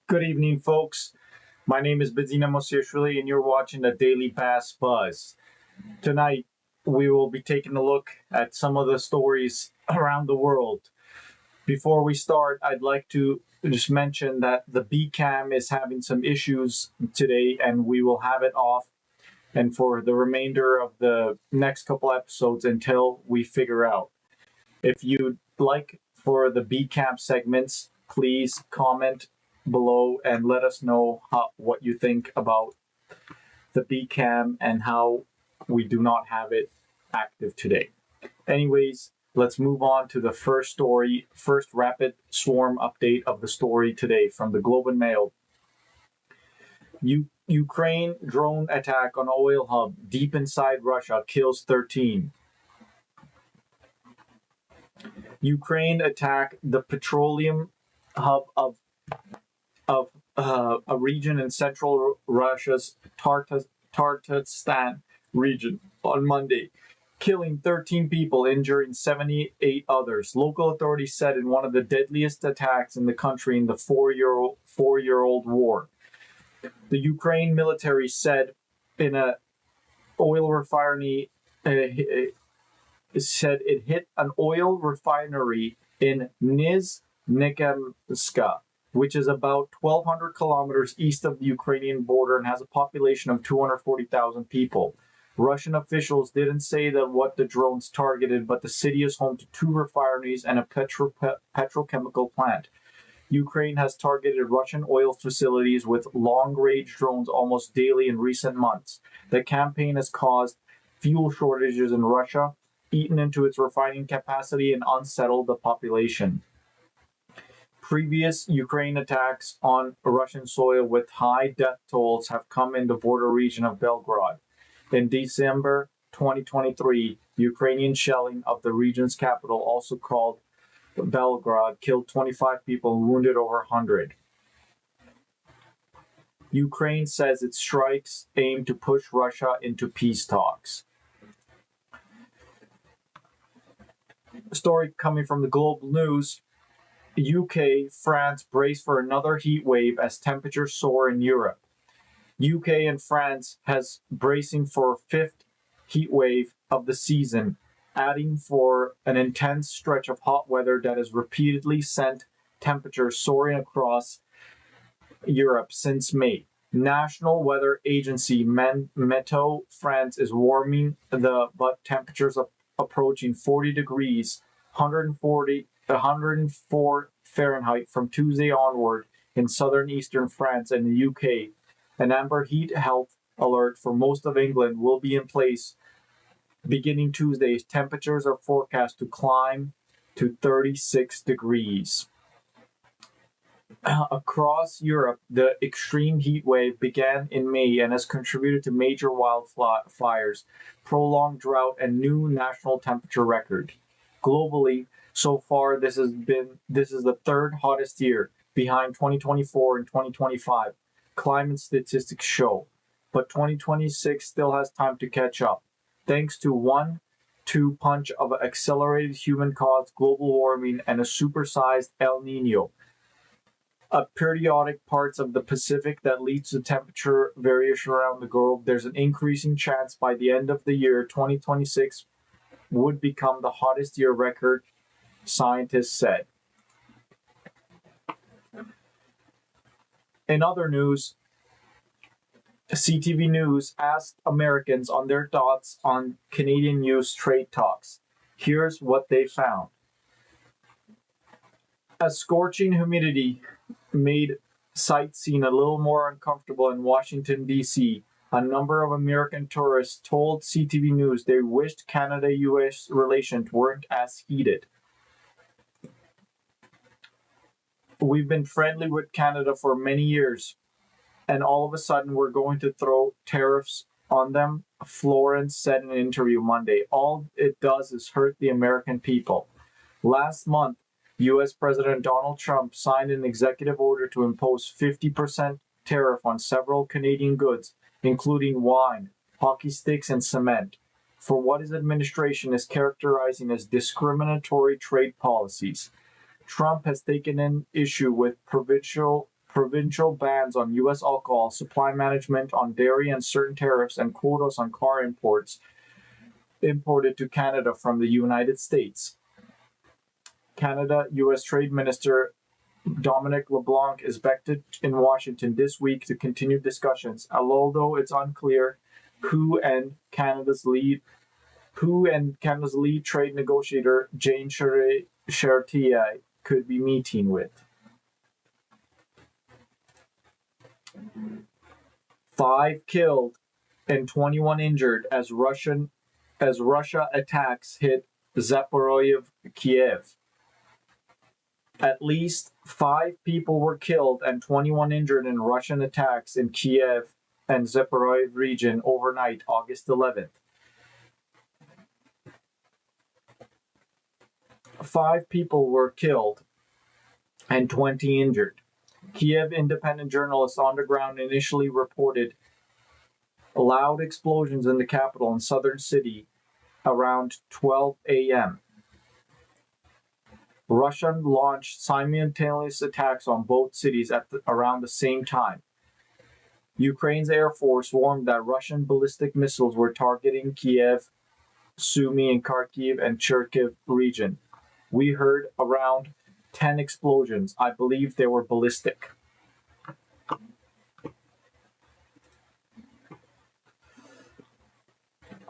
Good evening, folks. My name is Bidzina Mosiashvili, and you're watching the Daily BAAS Buzz. Tonight, we will be taking a look at some of the stories around the world. Before we start, I'd like to just mention that the B-Cam is having some issues today, and we will have it off and for the remainder of the next couple episodes until we figure out. If you'd like for the B-Cam segments, please comment below and let us know what you think about the B-Cam and how we do not have it active today. Anyways, let's move on to the first story, first rapid swarm update of the story today from the Globe and Mail. Ukraine drone attack on oil hub deep inside Russia kills 13. Ukraine attacked the petroleum hub of a region in central Russia's Tartarstan region on Monday, killing 13 people, injuring 78 others. Local authorities said in one of the deadliest attacks in the country in the four-year-old war. The Ukraine military said in a oil refinery said it hit an oil refinery in Nizhnekamska, which is about 1,200 kilometers east of the Ukrainian border and has a population of 240,000 people. Russian officials didn't say that what the drones targeted, but the city is home to 2 refineries and a petrochemical plant. Ukraine has targeted Russian oil facilities with long-range drones almost daily in recent months. The campaign has caused fuel shortages in Russia, eaten into its refining capacity, and unsettled the population. Previous Ukraine attacks on Russian soil with high death tolls have come in the border region of Belgorod. In December 2023, Ukrainian shelling of the region's capital, also called Belgorod, killed 25 people and wounded over 100. Ukraine says its strikes aim to push Russia into peace talks. A story coming from the Global News. UK, France brace for another heat wave as temperatures soar in Europe. UK and France has bracing for a 5th heat wave of the season, adding for an intense stretch of hot weather that has repeatedly sent temperatures soaring across Europe since May. National Weather Agency Meteo France is warming but temperatures approaching 40 degrees, 104 Fahrenheit from Tuesday onward in southern eastern France and the UK. An amber heat health alert for most of England will be in place beginning Tuesday. Temperatures are forecast to climb to 36 degrees. Across Europe, the extreme heat wave began in May and has contributed to major wildfires, prolonged drought, and new national temperature record. Globally, so far, this is the 3rd hottest year, behind 2024 and 2025. Climate statistics show, but 2026 still has time to catch up, thanks to 1-2 punch of accelerated human-caused global warming and a supersized El Nino. Periodic parts of the Pacific that leads to temperature variation around the globe. There's an increasing chance by the end of the year, 2026 would become the hottest year record, scientists said. In other news, CTV News asked Americans on their thoughts on Canadian-US trade talks. Here's what they found. A scorching humidity made sightseeing a little more uncomfortable in Washington, D.C. A number of American tourists told CTV News they wished Canada-US relations weren't as heated. We've been friendly with Canada for many years, and all of a sudden we're going to throw tariffs on them, Florence said in an interview Monday. All it does is hurt the American people. Last month, U.S. President Donald Trump signed an executive order to impose 50% tariff on several Canadian goods, including wine, hockey sticks, and cement, for what his administration is characterizing as discriminatory trade policies. Trump has taken an issue with provincial provincial bans on U.S. alcohol, supply management on dairy and certain tariffs, and quotas on car imports imported to Canada from the United States. Canada-U.S. Trade Minister Dominic LeBlanc is expected in Washington this week to continue discussions, although it's unclear who and Canada's lead trade negotiator Jane Chartier could be meeting with. 5 killed and 21 injured as Russia attacks hit Zaporizhzhia, Kyiv. At least 5 people were killed and 21 injured in Russian attacks in Kyiv and Zaporizhzhia region overnight, August 11th. 5 people were killed and 20 injured. Kyiv independent journalists on the ground initially reported loud explosions in the capital and southern city around 12 a.m. Russia launched simultaneous attacks on both cities around the same time. Ukraine's Air Force warned that Russian ballistic missiles were targeting Kyiv, Sumy, and Kharkiv and Cherkiv region. We heard around 10 explosions. I believe they were ballistic.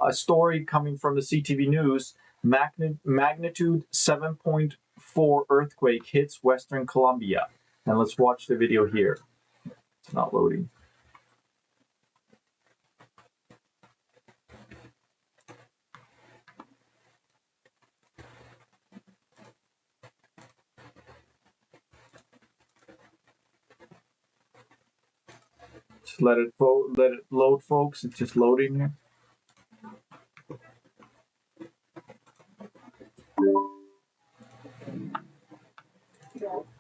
A story coming from the CTV News, magnitude 7.4 earthquake hits Western Colombia. And let's watch the video here. It's not loading. Just let it load, folks. It's just loading here.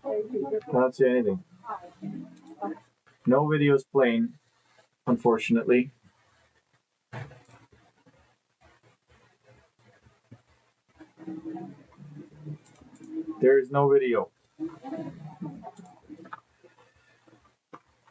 I don't see anything. No videos playing, unfortunately. There is no video.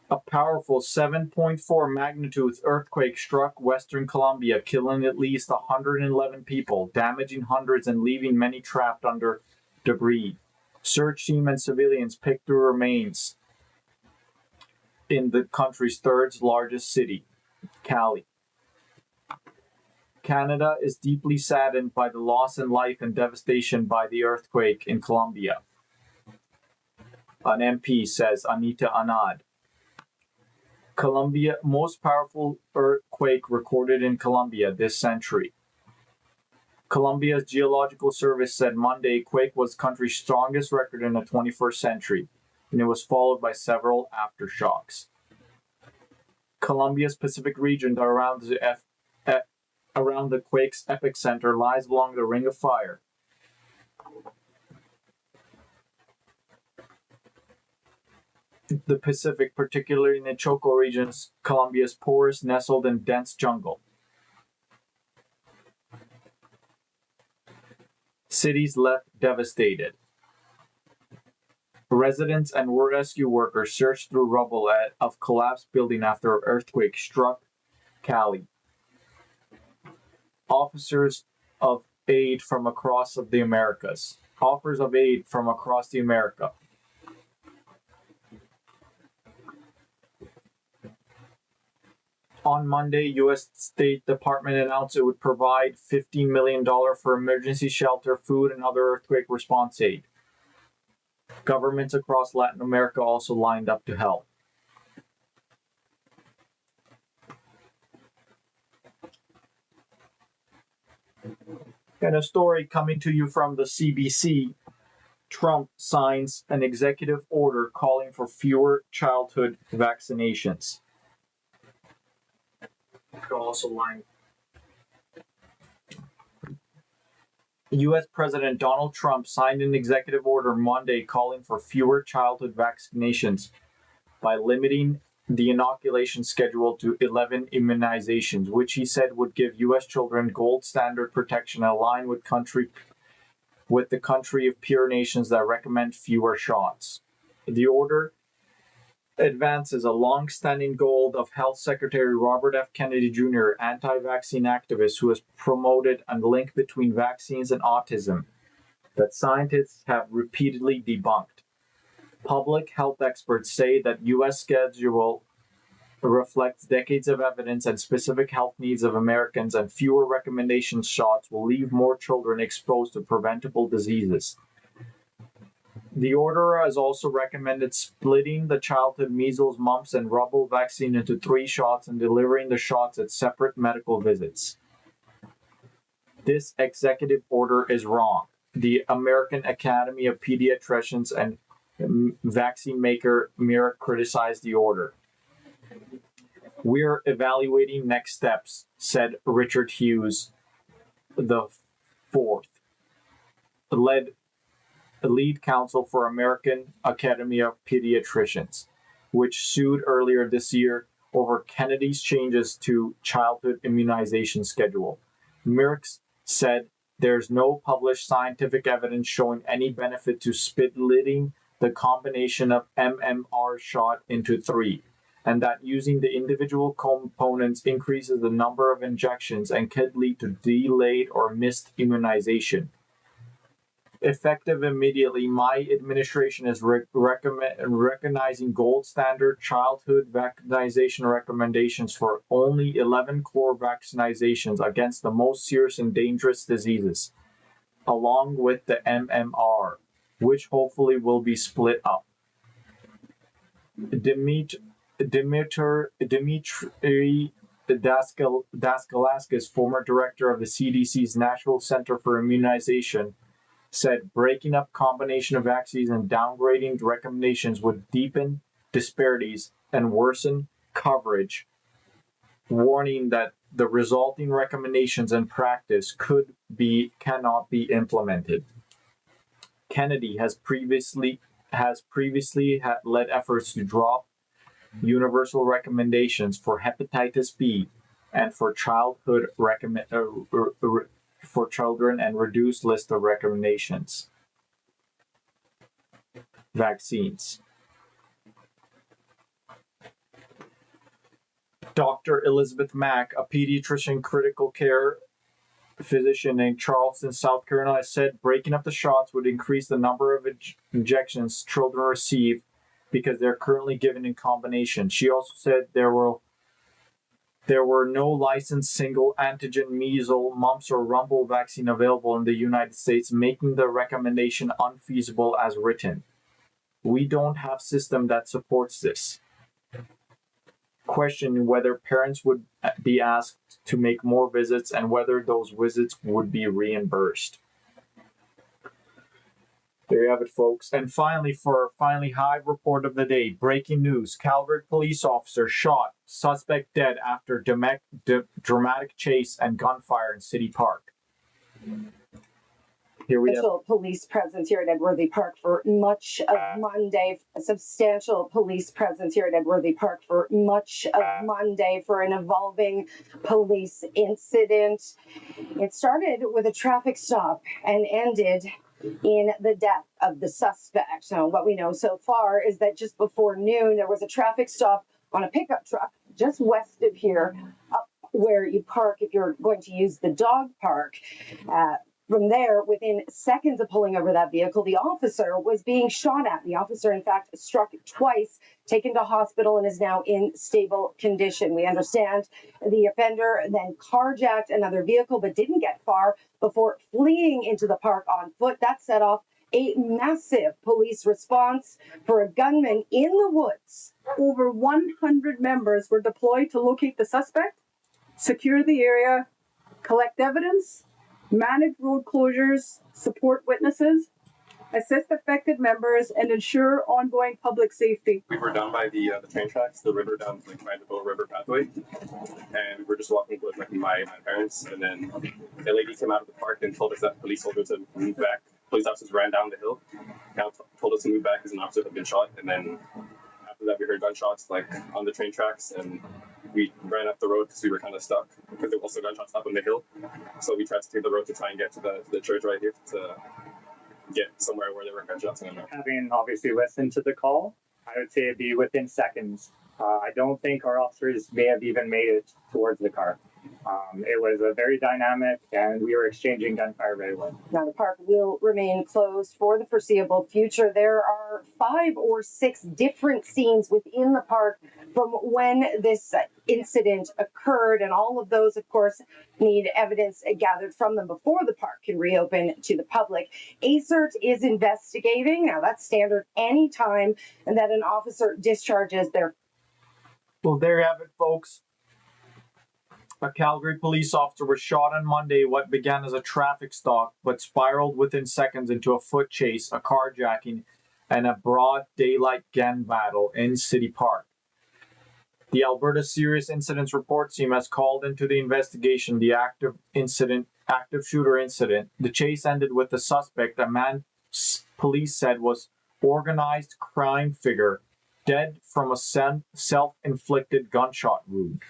A powerful 7.4 magnitude earthquake struck Western Colombia, killing at least 111 people, damaging hundreds and leaving many trapped under debris. Search team and civilians picked through remains in the country's third largest city, Cali. Canada is deeply saddened by the loss in life and devastation by the earthquake in Colombia. An MP says, Anita Anad. Colombia, most powerful earthquake recorded in Colombia this century. Colombia's Geological Service said Monday quake was the country's strongest record in the 21st century, and it was followed by several aftershocks. Colombia's Pacific region around the quake's epicenter lies along the Ring of Fire. The Pacific, particularly in the Choco regions, Colombia's poorest, nestled in dense jungle. Cities left devastated. Residents and rescue workers searched through rubble of collapsed building after an earthquake struck Cali. Offers of aid from across the Americas. On Monday, U.S. State Department announced it would provide $15 million for emergency shelter, food, and other earthquake response aid. Governments across Latin America also lined up to help. And a story coming to you from the CBC, Trump signs an executive order calling for fewer childhood vaccinations. Also line. U.S. President Donald Trump signed an executive order Monday calling for fewer childhood vaccinations by limiting the inoculation schedule to 11 immunizations, which he said would give U.S. children gold standard protection aligned with the country of peer nations that recommend fewer shots. The order advances a long-standing goal of Health Secretary Robert F. Kennedy Jr., anti-vaccine activist who has promoted a link between vaccines and autism that scientists have repeatedly debunked. Public health experts say that U.S. schedule reflects decades of evidence and specific health needs of Americans, and fewer recommendation shots will leave more children exposed to preventable diseases. The order has also recommended splitting the childhood measles, mumps, and rubella vaccine into 3 shots and delivering the shots at separate medical visits. This executive order is wrong. The American Academy of Pediatricians and vaccine maker Merck criticized the order. We're evaluating next steps, said Richard Hughes the fourth, lead counsel for American Academy of Pediatricians, which sued earlier this year over Kennedy's changes to childhood immunization schedule. Merck said there's no published scientific evidence showing any benefit to splitting the combination of MMR shot into 3, and that using the individual components increases the number of injections and could lead to delayed or missed immunization. Effective immediately, my administration is recognizing gold standard childhood vaccination recommendations for only 11 core vaccinations against the most serious and dangerous diseases, along with the MMR, which hopefully will be split up. Dmitry Daskalaskis, former director of the CDC's National Center for Immunization, said breaking up combination of vaccines and downgrading recommendations would deepen disparities and worsen coverage, warning that the resulting recommendations and practice cannot be implemented. Kennedy has previously led efforts to drop universal recommendations for hepatitis B and for for children and reduced list of recommendations. Vaccines. Dr. Elizabeth Mack, a pediatrician critical care physician in Charleston, South Carolina, said breaking up the shots would increase the number of injections children receive because they're currently given in combination. She also said there were no licensed single antigen measles, mumps, or rumble vaccine available in the United States, making the recommendation unfeasible as written. We don't have a system that supports this. Question whether parents would be asked to make more visits and whether those visits would be reimbursed. There you have it, folks. And finally, Hive report of the day. Breaking news. Calgary police officer shot. Suspect dead after dramatic chase and gunfire in City Park. Here we have police presence here at Edworthy Park for much of Monday. A substantial police presence here at Edworthy Park for much of Monday for an evolving police incident. It started with a traffic stop and ended in the death of the suspect. So what we know so far is that just before noon, there was a traffic stop on a pickup truck just west of here, up where you park if you're going to use the dog park. From there, within seconds of pulling over that vehicle, the officer was being shot at. The officer, in fact, struck twice, taken to hospital, and is now in stable condition. We understand the offender then carjacked another vehicle, but didn't get far before fleeing into the park on foot. That set off a massive police response for a gunman in the woods. Over 100 members were deployed to locate the suspect, secure the area, collect evidence, manage road closures, support witnesses, assist affected members, and ensure ongoing public safety. We were down by the train tracks, the river down like by the Bow River pathway, and we were just walking with like my parents, and then the lady came out of the park and told us that police told her to move back. Police officers ran down the hill, told us to move back because an officer had been shot, and then after that we heard gunshots like on the train tracks, and we ran up the road because we were kind of stuck because there were also gunshots up on the hill. So we tried to take the road to try and get to the church right here to get somewhere where there were gunshots. Having obviously listened to the call, I would say it'd be within seconds. I don't think our officers may have even made it towards the car. It was a very dynamic, and we were exchanging gunfire right away. Now, the park will remain closed for the foreseeable future. There are 5 or 6 different scenes within the park from when this incident occurred, and all of those, of course, need evidence gathered from them before the park can reopen to the public. ACERT is investigating. Now, that's standard anytime that an officer discharges their. Well, there you have it, folks. A Calgary police officer was shot on Monday, what began as a traffic stop, but spiraled within seconds into a foot chase, a carjacking, and a broad daylight gun battle in City Park. The Alberta Serious Incidents Report Team has called into the investigation the active shooter incident. The chase ended with the suspect, a man police said was organized crime figure, dead from a self-inflicted gunshot wound.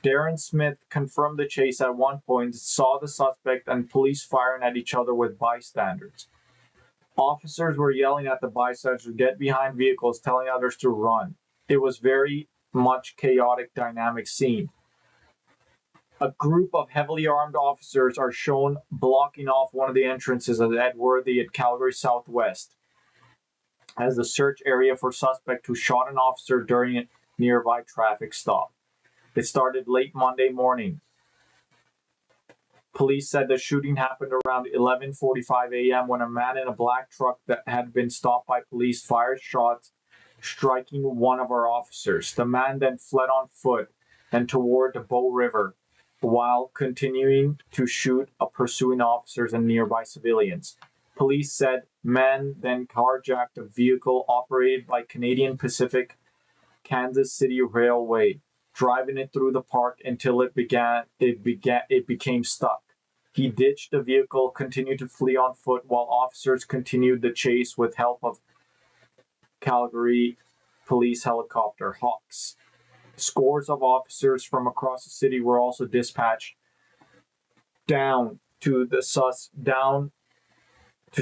Darren Smith confirmed the chase at one point, saw the suspect and police firing at each other with bystanders. Officers were yelling at the bystanders to get behind vehicles, telling others to run. It was very much chaotic, dynamic scene. A group of heavily armed officers are shown blocking off one of the entrances of Edworthy at Calgary Southwest as the search area for suspect who shot an officer during a nearby traffic stop. It started late Monday morning. Police said the shooting happened around 11:45 a.m. when a man in a black truck that had been stopped by police fired shots, striking one of our officers. The man then fled on foot and toward the Bow River while continuing to shoot at pursuing officers and nearby civilians. Police said men then carjacked a vehicle operated by Canadian Pacific Kansas City Railway, driving it through the park until it became stuck. He ditched the vehicle, continued to flee on foot while officers continued the chase with help of Calgary police helicopter Hawks. Scores of officers from across the city were also dispatched down to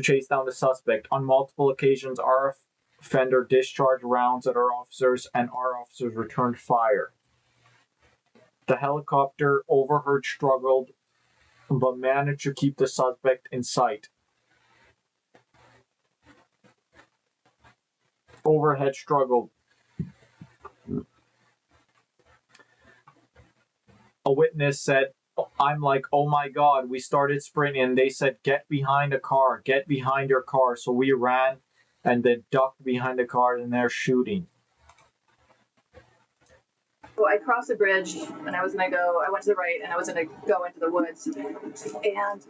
chase down the suspect. On multiple occasions, our offender discharged rounds at our officers and our officers returned fire. The helicopter overhead struggled, but managed to keep the suspect in sight. Overhead struggled. A witness said, I'm like, oh my God, we started sprinting and they said, get behind a car, get behind your car. So we ran and then ducked behind the car and they're shooting. So I crossed the bridge and I went to the right and I was going to go into the woods. And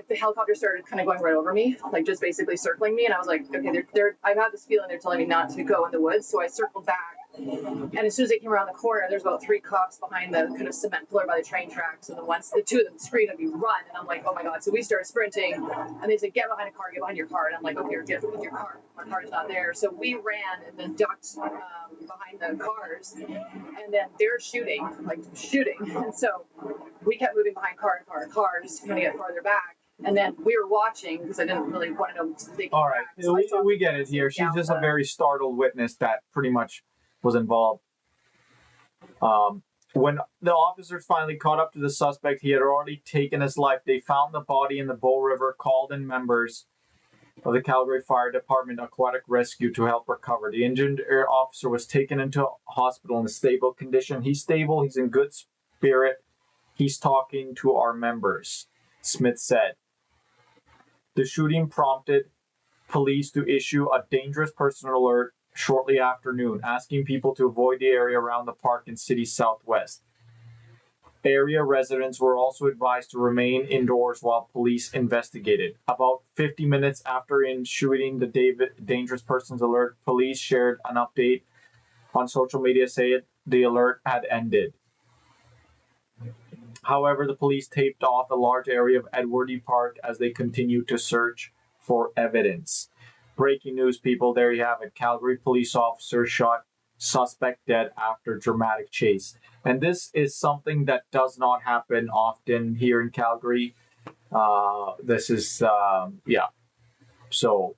the helicopter started kind of going right over me, like just basically circling me. And I was like, okay, I've had this feeling they're telling me not to go in the woods. So I circled back. And as soon as they came around the corner, there's about 3 cops behind the kind of cement pillar by the train tracks. And the 2 of them screamed at me, run. And I'm like, oh my God. So we started sprinting. And they said, get behind a car, get behind your car. And I'm like, okay, get in your car. My car is not there. So we ran and then ducked behind the cars. And then they're shooting. And so we kept moving behind car, just to get farther back. And then we were watching because I didn't really want to know. All right, so we get it here. She's just a very startled witness that pretty much was involved. When the officers finally caught up to the suspect, he had already taken his life. They found the body in the Bow River, called in members of the Calgary Fire Department Aquatic Rescue to help recover. The injured officer was taken into hospital in a stable condition. He's stable. He's in good spirit. He's talking to our members, Smith said. The shooting prompted police to issue a dangerous person alert shortly after noon, asking people to avoid the area around the park in city southwest. Area residents were also advised to remain indoors while police investigated. About 50 minutes after issuing the dangerous persons alert, police shared an update on social media saying the alert had ended. However, the police taped off a large area of Edworthy Park as they continued to search for evidence. Breaking news, people, there you have it. Calgary police officer shot, suspect dead after dramatic chase. And this is something that does not happen often here in Calgary. So,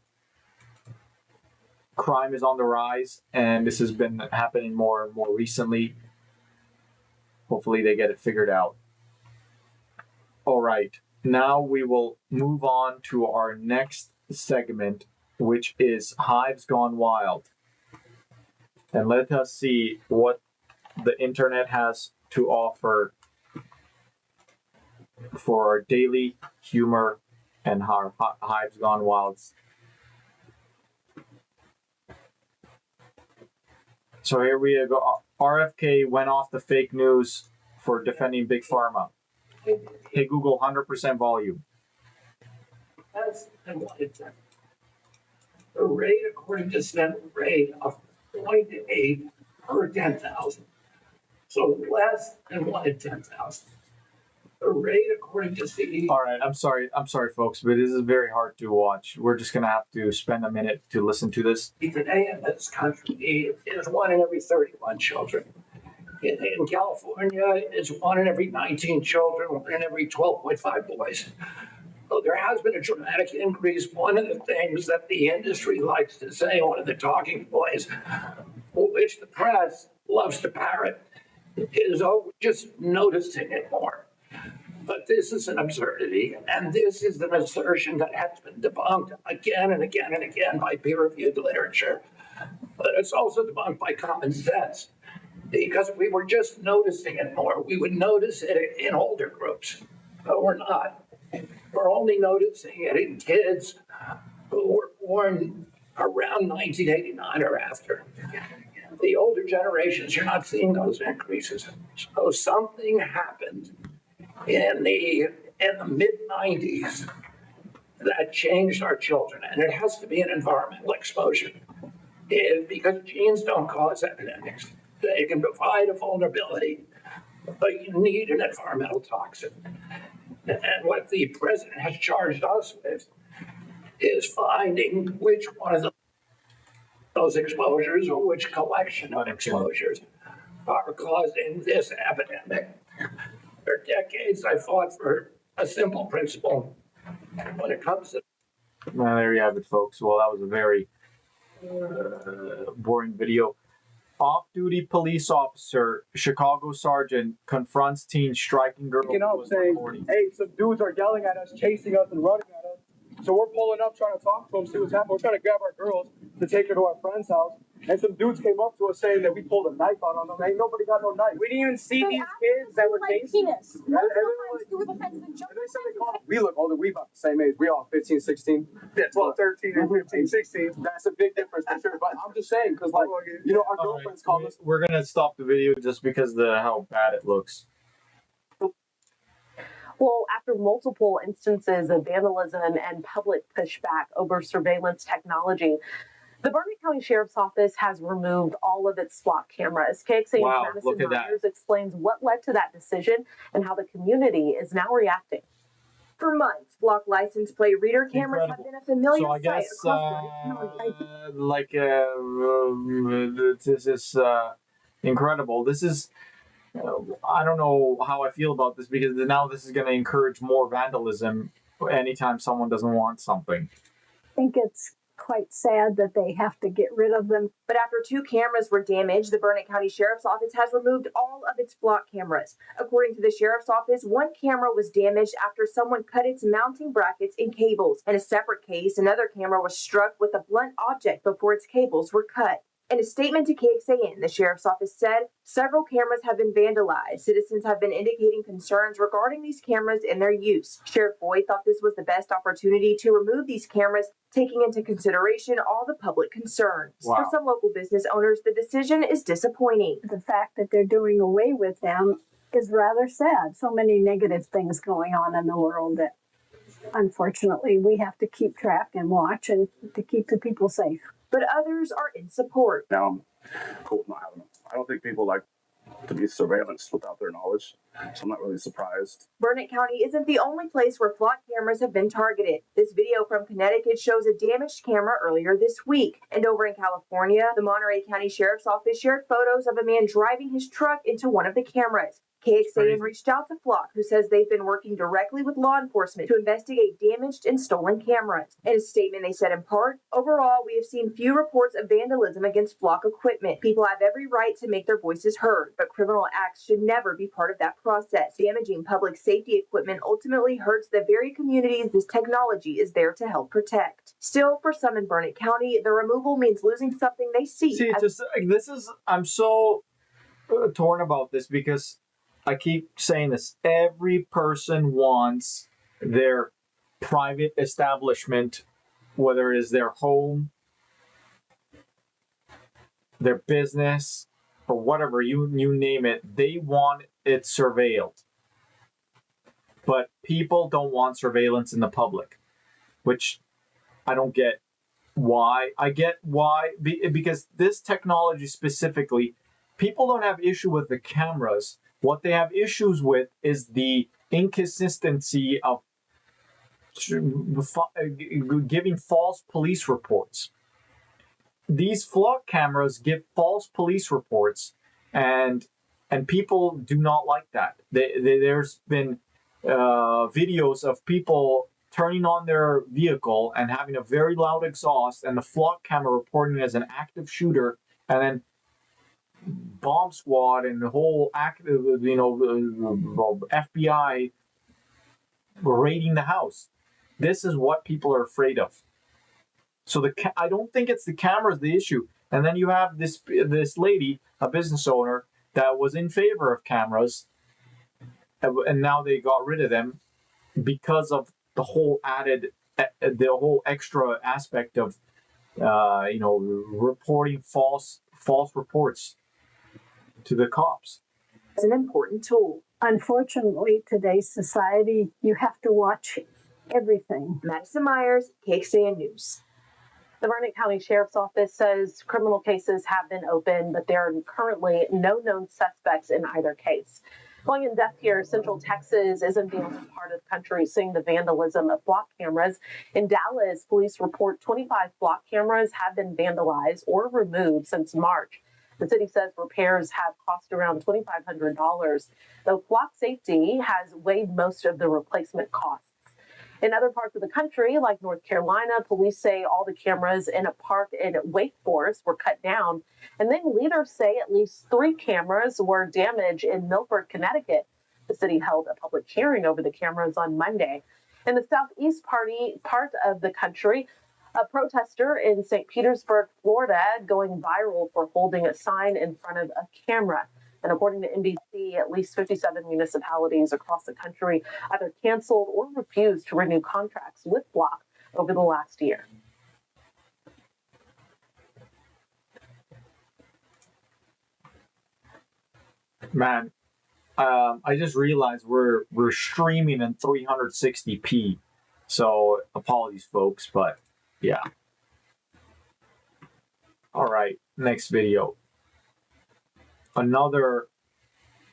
crime is on the rise, and this has been happening more and more recently. Hopefully they get it figured out. All right, now we will move on to our next segment, which is Hives Gone Wild. And let us see what the internet has to offer for our daily humor and our Hives Gone Wilds. So here we go. RFK went off the fake news for defending Big Pharma. Hey Google, 100% volume. That's the rate, according to Senate rate of 0.8 per 10,000. So less than 1 in 10,000. The rate, according to CE. All right, I'm sorry, folks, but this is very hard to watch. We're just gonna have to spend a minute to listen to this. Today in this country is 1 in every 31 children. In California, it's 1 in every 19 children, 1 in every 12.5 boys. So there has been a dramatic increase. One of the things that the industry likes to say, one of the talking points, which the press loves to parrot, is just noticing it more. But this is an absurdity, and this is an assertion that has been debunked again and again and again by peer-reviewed literature. But it's also debunked by common sense, because if we were just noticing it more, we would notice it in older groups, but we're not. We're only noticing it in kids who were born around 1989 or after. The older generations, you're not seeing those increases. So something happened in the mid-90s that changed our children, and it has to be an environmental exposure. Because genes don't cause epidemics. They can provide a vulnerability, but you need an environmental toxin. And what the president has charged us with is finding which one of those exposures or which collection of exposures are causing this epidemic. For decades, I fought for a simple principle when it comes to. Well, there you have it, folks. Well, that was a very boring video. Off-duty police officer, Chicago sergeant, confronts teen striking girl. Saying, hey, some dudes are yelling at us, chasing us, and running at us. So we're pulling up, trying to talk to them, see what's happening. We're trying to grab our girls to take her to our friend's house. And some dudes came up to us saying that we pulled a knife out on them. Ain't nobody got no knife. We didn't even see these kids that were chasing us. We look older. We about the same age. We all 15, 16. Yeah, 12, 13, and 15, 16. That's a big difference for sure. But I'm just saying, because, like, you know, our girlfriends call us. We're going to stop the video just because of how bad it looks. Well, after multiple instances of vandalism and public pushback over surveillance technology, the Burnett County Sheriff's Office has removed all of its SWAT cameras. KXAN's Madison Myers explains what led to that decision and how the community is now reacting. For months, block license plate reader cameras have been a familiar sight across Burnett County. This is incredible. This is, I don't know how I feel about this, because now this is going to encourage more vandalism anytime someone doesn't want something. I think it's quite sad that they have to get rid of them. But after 2 cameras were damaged, the Burnett County Sheriff's Office has removed all of its block cameras. According to the Sheriff's Office, 1 camera was damaged after someone cut its mounting brackets and cables. In a separate case, another camera was struck with a blunt object before its cables were cut. In a statement to KXAN, the Sheriff's Office said several cameras have been vandalized. Citizens have been indicating concerns regarding these cameras and their use. Sheriff Boyd thought this was the best opportunity to remove these cameras, taking into consideration all the public concerns. Wow. For some local business owners, the decision is disappointing. The fact that they're doing away with them is rather sad. So many negative things going on in the world that, unfortunately, we have to keep track and watch and to keep the people safe. But others are in support. Now I'm cool with not having them. I don't think people like to be surveillanced without their knowledge, so I'm not really surprised. Burnett County isn't the only place where flock cameras have been targeted. This video from Connecticut shows a damaged camera earlier this week. And over in California, the Monterey County Sheriff's Office shared photos of a man driving his truck into one of the cameras. KXAN reached out to Flock, who says they've been working directly with law enforcement to investigate damaged and stolen cameras. In a statement, they said in part, overall, we have seen few reports of vandalism against Flock equipment. People have every right to make their voices heard, but criminal acts should never be part of that process. Damaging public safety equipment ultimately hurts the very communities this technology is there to help protect. Still, for some in Burnett County, the removal means losing something they see. See, I'm so torn about this because I keep saying this. Every person wants their private establishment, whether it is their home, their business, or whatever, you name it, they want it surveilled. But people don't want surveillance in the public, which I don't get why. I get why, because this technology specifically, people don't have issue with the cameras. What they have issues with is the inconsistency of giving false police reports. These flock cameras give false police reports, and people do not like that. There's been videos of people turning on their vehicle and having a very loud exhaust, and the flock camera reporting it as an active shooter, and then bomb squad and the whole FBI raiding the house. This is what people are afraid of. So I don't think it's the cameras the issue. And then you have this lady, a business owner, that was in favor of cameras, and now they got rid of them because of the whole extra aspect of reporting false reports to the cops. It's an important tool. Unfortunately, today's society, you have to watch everything. Madison Myers, KXAN News. The Burnett County Sheriff's Office says criminal cases have been opened, but there are currently no known suspects in either case. Going in depth here, Central Texas isn't the only part of the country seeing the vandalism of block cameras. In Dallas, police report 25 block cameras have been vandalized or removed since March. The city says repairs have cost around $2,500, though block safety has weighed most of the replacement costs. In other parts of the country, like North Carolina, police say all the cameras in a park in Wake Forest were cut down. And then leaders say at least 3 cameras were damaged in Milford, Connecticut. The city held a public hearing over the cameras on Monday. In the southeast part of the country, a protester in St. Petersburg, Florida, going viral for holding a sign in front of a camera. And according to NBC, at least 57 municipalities across the country either canceled or refused to renew contracts with Block over the last year. Man, I just realized we're streaming in 360p. So apologies, folks, but yeah. All right, next video. Another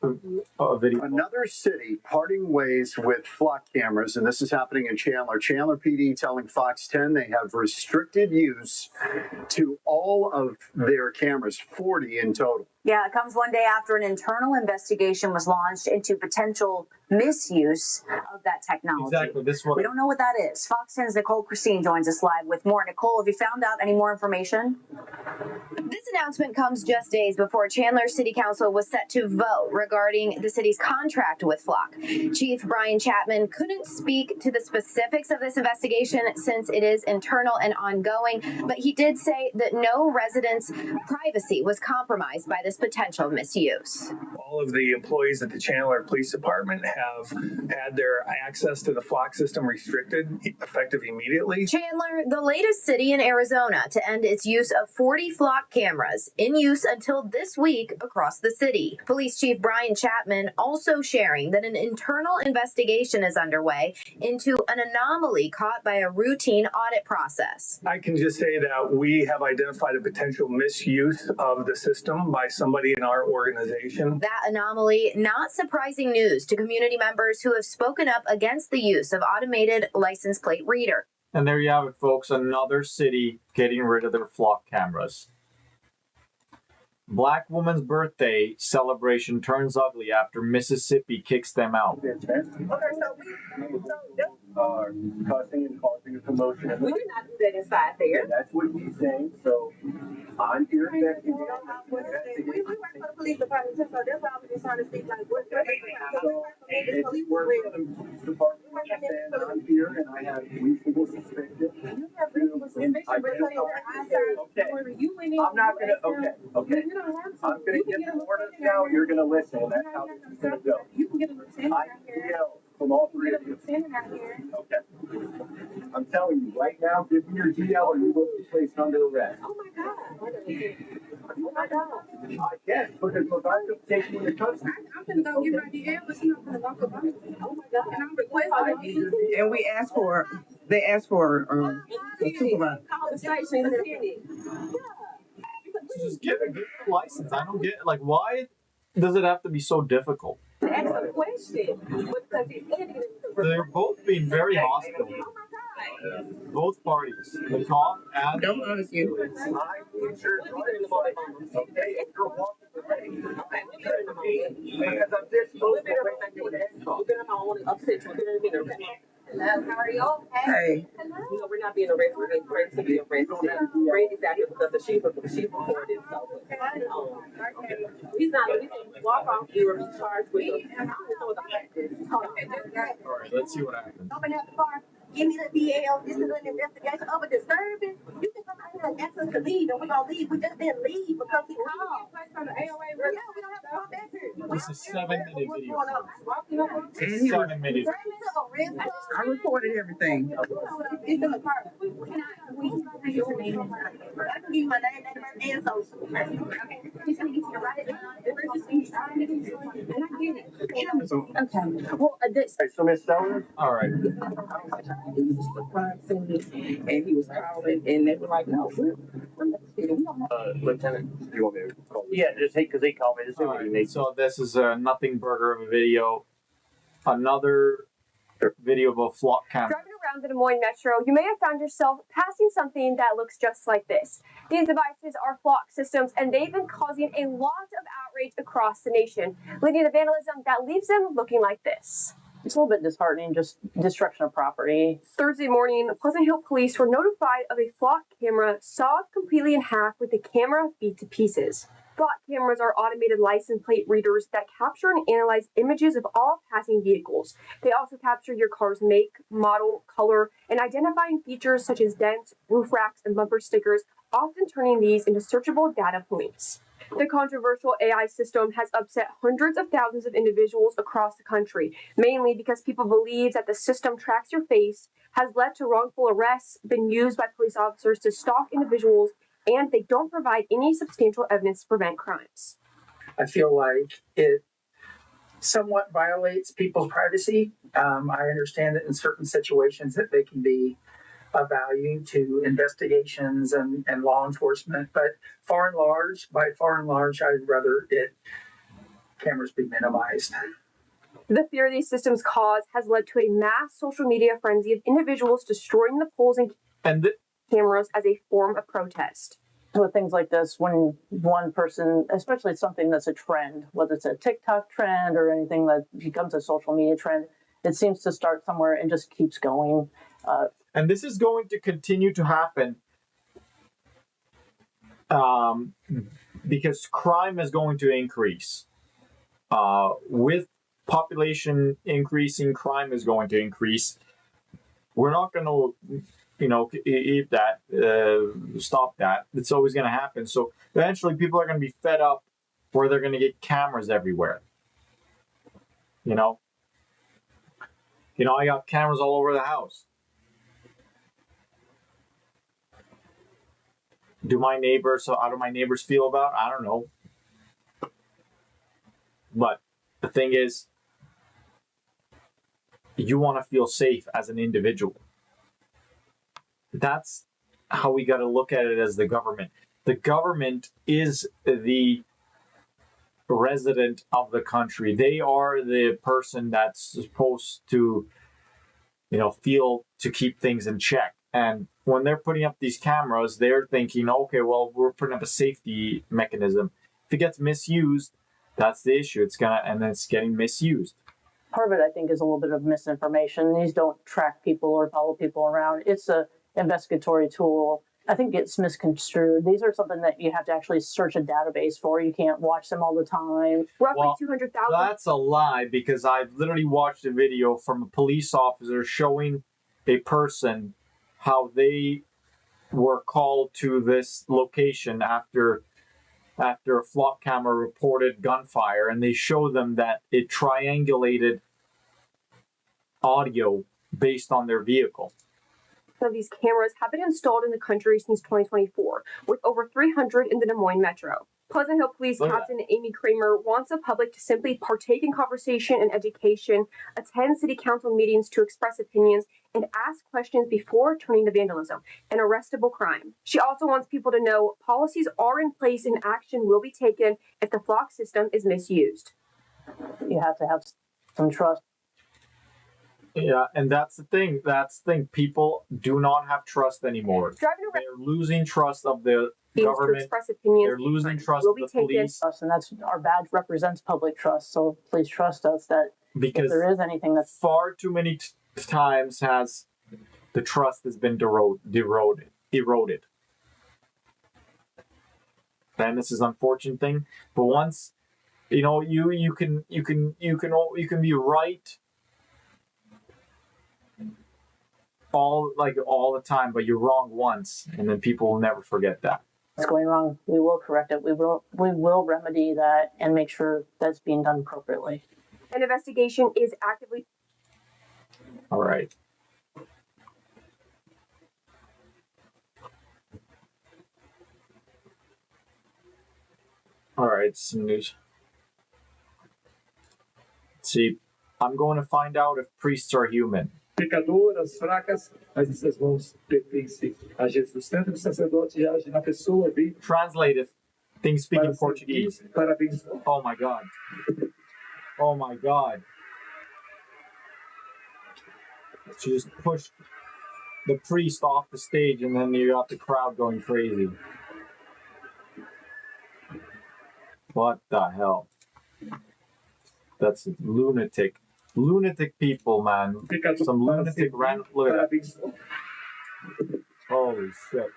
video. Another city parting ways with flock cameras, and this is happening in Chandler. Chandler PD telling Fox 10 they have restricted use to all of their cameras, 40 in total. Yeah, it comes one day after an internal investigation was launched into potential misuse of that technology. Exactly. This one. We don't know what that is. Fox 10's Nicole Christine joins us live with more. Nicole, have you found out any more information? This announcement comes just days before Chandler City Council was set to vote regarding the city's contract with Flock. Chief Brian Chapman couldn't speak to the specifics of this investigation since it is internal and ongoing, but he did say that no residents' privacy was compromised by this potential misuse. All of the employees at the Chandler Police Department have had their access to the Flock system restricted, effective immediately. Chandler, the latest city in Arizona to end its use of 40 Flock cameras, in use until this week across the city. Police Chief Brian Chapman also sharing that an internal investigation is underway into an anomaly caught by a routine audit process. I can just say that we have identified a potential misuse of the system by somebody in our organization. That anomaly, not surprising news to community members who have spoken up against the use of automated license plate reader. And there you have it, folks. Another city getting rid of their flock cameras. Black woman's birthday celebration turns ugly after Mississippi kicks them out. Cussing and causing a commotion. We did not do that inside there. That's what he's saying. So I'm here investigating. We work for the police department, so that's why I was just trying to see like what. If you work for the police department, then I'm here and I have reasonable suspicion. You have reasonable suspicion, but I'm not gonna. Okay. I'm gonna give the orders now. You're gonna listen. That's how this is gonna go. You can get a lieutenant I out here. yell from all You three can of get a you. lieutenant out here. Okay. I'm telling you right now. Give me your DL or you will be placed under arrest. Oh my God. Oh my God. I guess because Lavonka takes me to custody. I'm gonna go get my DL, but she's not gonna walk about it. Oh my God. And I'm requesting. And we asked for, they asked for a supervisor. Call the station, lieutenant. Just get a license. I don't get why does it have to be so difficult? Ask a question. Because it's They're both being very hostile. Both parties, the cop and Don't argue. I need your license. Okay, if you're walking away. Because I'm this close to making an handcuff. Hello, how are you? Hey, You know, we're not being arrested, we're being threatened to be arrested. Brady's out here because the chief reported, so. He's not, we can walk off, you will be charged with I don't know what the fact is. Hold on. all right, let's see what happens. Open up the car, give me the DL, this is an investigation of a disturbance. You can come out here and ask us to leave, and we're gonna leave, we just didn't leave because he called. On the AOA, we don't have to come back here. This is a 7-minute video. and It's he, 7 minutes. I recorded everything. It's in the car. I can give you my name, birthday, and social. Okay. He's gonna get you to write it down. And I get it. Okay. Well, this. Hey, so Miss Sellers? All right. It was just a crime scene, and he was calling, and they were like, no, we're Lieutenant, do you want me to call? Yeah, just because he called me. Just see All what he right. needs. So this is a nothing burger of a video. Another video of a flock camera. Driving around the Des Moines Metro, you may have found yourself passing something that looks just like this. These devices are flock systems, and they've been causing a lot of outrage across the nation, leading to vandalism that leaves them looking like this. It's a little bit disheartening, just destruction of property. Thursday morning, Pleasant Hill police were notified of a flock camera sawed completely in half with the camera beat to pieces. Flock cameras are automated license plate readers that capture and analyze images of all passing vehicles. They also capture your car's make, model, color, and identifying features such as dents, roof racks, and bumper stickers, often turning these into searchable data points. The controversial AI system has upset hundreds of thousands of individuals across the country, mainly because people believe that the system tracks your face, has led to wrongful arrests, been used by police officers to stalk individuals, and they don't provide any substantial evidence to prevent crimes. I feel like it somewhat violates people's privacy. I understand that in certain situations that they can be of value to investigations and law enforcement, but by far and large, I'd rather cameras be minimized. The fear these systems cause has led to a mass social media frenzy of individuals destroying the polls and cameras as a form of protest. With things like this, when one person, especially something that's a trend, whether it's a TikTok trend or anything that becomes a social media trend, it seems to start somewhere and just keeps going. And this is going to continue to happen because crime is going to increase. With population increasing, crime is going to increase. We're not going to, stop that. It's always going to happen. So eventually people are going to be fed up where they're going to get cameras everywhere. I got cameras all over the house. How do my neighbors feel about it? I don't know. But the thing is, you want to feel safe as an individual. That's how we got to look at it as the government. The government is the resident of the country. They are the person that's supposed to, feel to keep things in check. And when they're putting up these cameras, they're thinking, okay, well, we're putting up a safety mechanism. If it gets misused, that's the issue. It's getting misused. Part of it, I think, is a little bit of misinformation. These don't track people or follow people around. It's a investigatory tool. I think it's misconstrued. These are something that you have to actually search a database for. You can't watch them all the time. Roughly 200,000. That's a lie, because I've literally watched a video from a police officer showing a person how they were called to this location after a flock camera reported gunfire, and they show them that it triangulated audio based on their vehicle. Of these cameras have been installed in the country since 2024, with over 300 in the Des Moines metro. Pleasant Hill Police Captain Amy Kramer wants the public to simply partake in conversation and education, attend city council meetings to express opinions, and ask questions before turning to vandalism, an arrestable crime. She also wants people to know policies are in place and action will be taken if the flock system is misused. You have to have some trust. Yeah, and that's the thing. People do not have trust anymore. They're losing trust of the government. They're losing trust of the police. And that's our badge represents public trust. So please trust us that because if there is anything that's far too many times has the trust has been eroded. And this is an unfortunate thing. But once you can be right all the time, but you're wrong once, and then people will never forget that. What's going wrong, we will correct it. We will remedy that and make sure that's being done appropriately. An investigation is actively. All right. All right, some news. Let's see, I'm going to find out if priests are human. Pecadoras, fracas, mas em suas mãos pertence a Jesus. Tanto que o sacerdote age na pessoa viva. Translated. Things speaking Portuguese. Parabéns. Oh my God. Oh my God. She just pushed the priest off the stage, and then you got the crowd going crazy. What the hell? That's lunatic. Lunatic people, man. Some lunatic random. Look at that. Holy shit.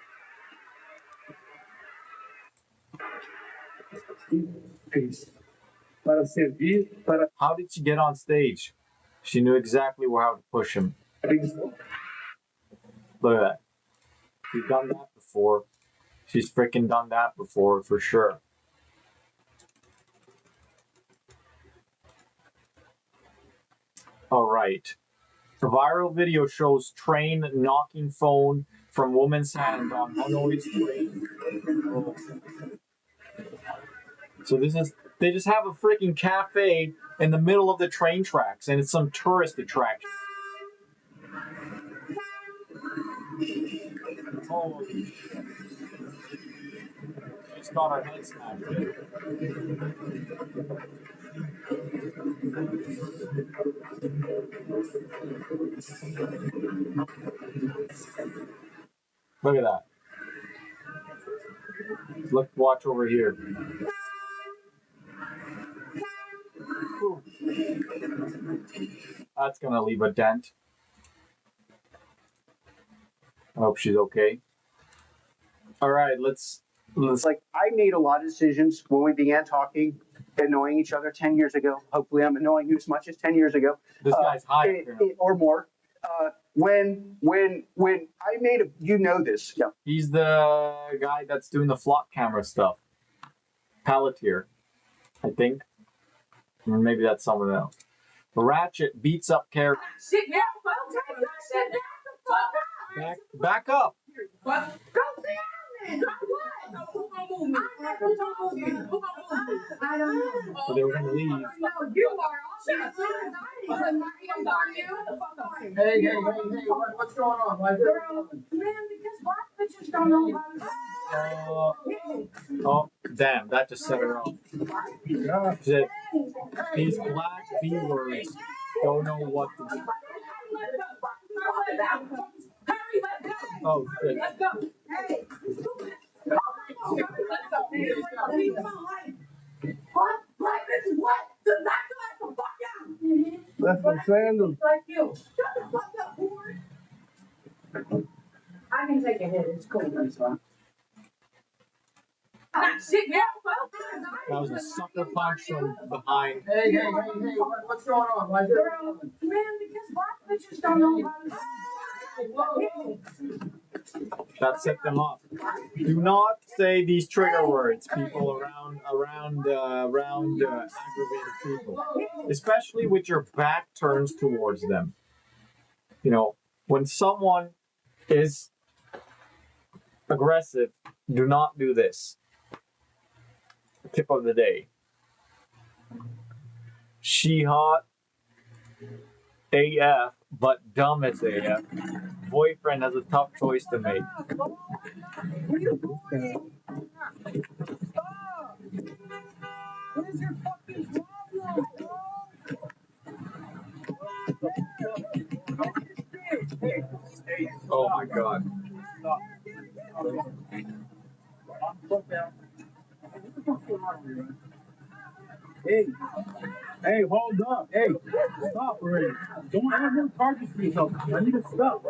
How did she get on stage? She knew exactly how to push him. Look at that. She's done that before. She's freaking done that before, for sure. All right. A viral video shows train knocking phone from woman's hand on Hanoi's train. Oh. So they just have a freaking cafe in the middle of the train tracks, and it's some tourist attraction. Holy shit. Just got our head smashed in. Look at that. Look, watch over here. Ooh. That's gonna leave a dent. I hope she's okay. All right, let's. Like, I made a lot of decisions when we began talking and knowing each other 10 years ago. Hopefully, I'm annoying you as much as 10 years ago. This guy's high or more. When I made a, you know this. Yeah. He's the guy that's doing the flock camera stuff. Palantir, I think. Or maybe that's someone else. Ratchet beats up character. Back up. What? Go down, man. I don't know. So they were going to leave. No, you are. Hey, what's going on? Why man, because black bitches don't know how to oh, damn, that just set her off. Shit. These black B-words don't know what to do. Oh, shit. I'm saying? Like you. Shut the fuck up, whore. I can take a hit. It's cool. That's fine. Shit, yeah. That was a sucker punch from behind. Hey, what's going on? Why Girl, man, because black bitches don't know how to. That set them off. Do not say these trigger words, people, around aggravated people, especially with your back turned towards them. You know, when someone is aggressive, do not do this. Tip of the day. She hot AF, but dumb as AF. Boyfriend has a tough choice to make. What are you doing? Stop! What is your fucking problem, Oh my god. Hey, hold up. Hey, stop already. Don't have no charges for yourself. I need to stop.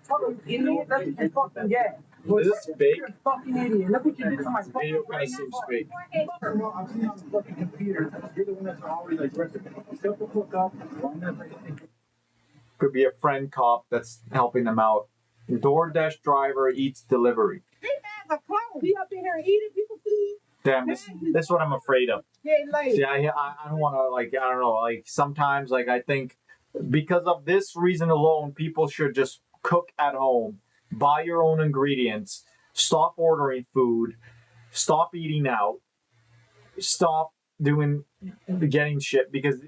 Fucking idiot, that's what you fucking get. Is this fake? You're a fucking idiot. Look what you did to my fucking Video kind of seems fake. Well, I've seen on the fucking computer. You're the one that's always aggressive. Shut the fuck up. Could be a friend cop that's helping them out. DoorDash driver eats delivery. This man's a clown. He up in here eating people food. Damn, this is what I'm afraid of. Getting late. See, I don't want to, like, I don't know, like, sometimes, like, I think because of this reason alone, people should just cook at home, buy your own ingredients, stop ordering food, stop eating out, stop getting shit, because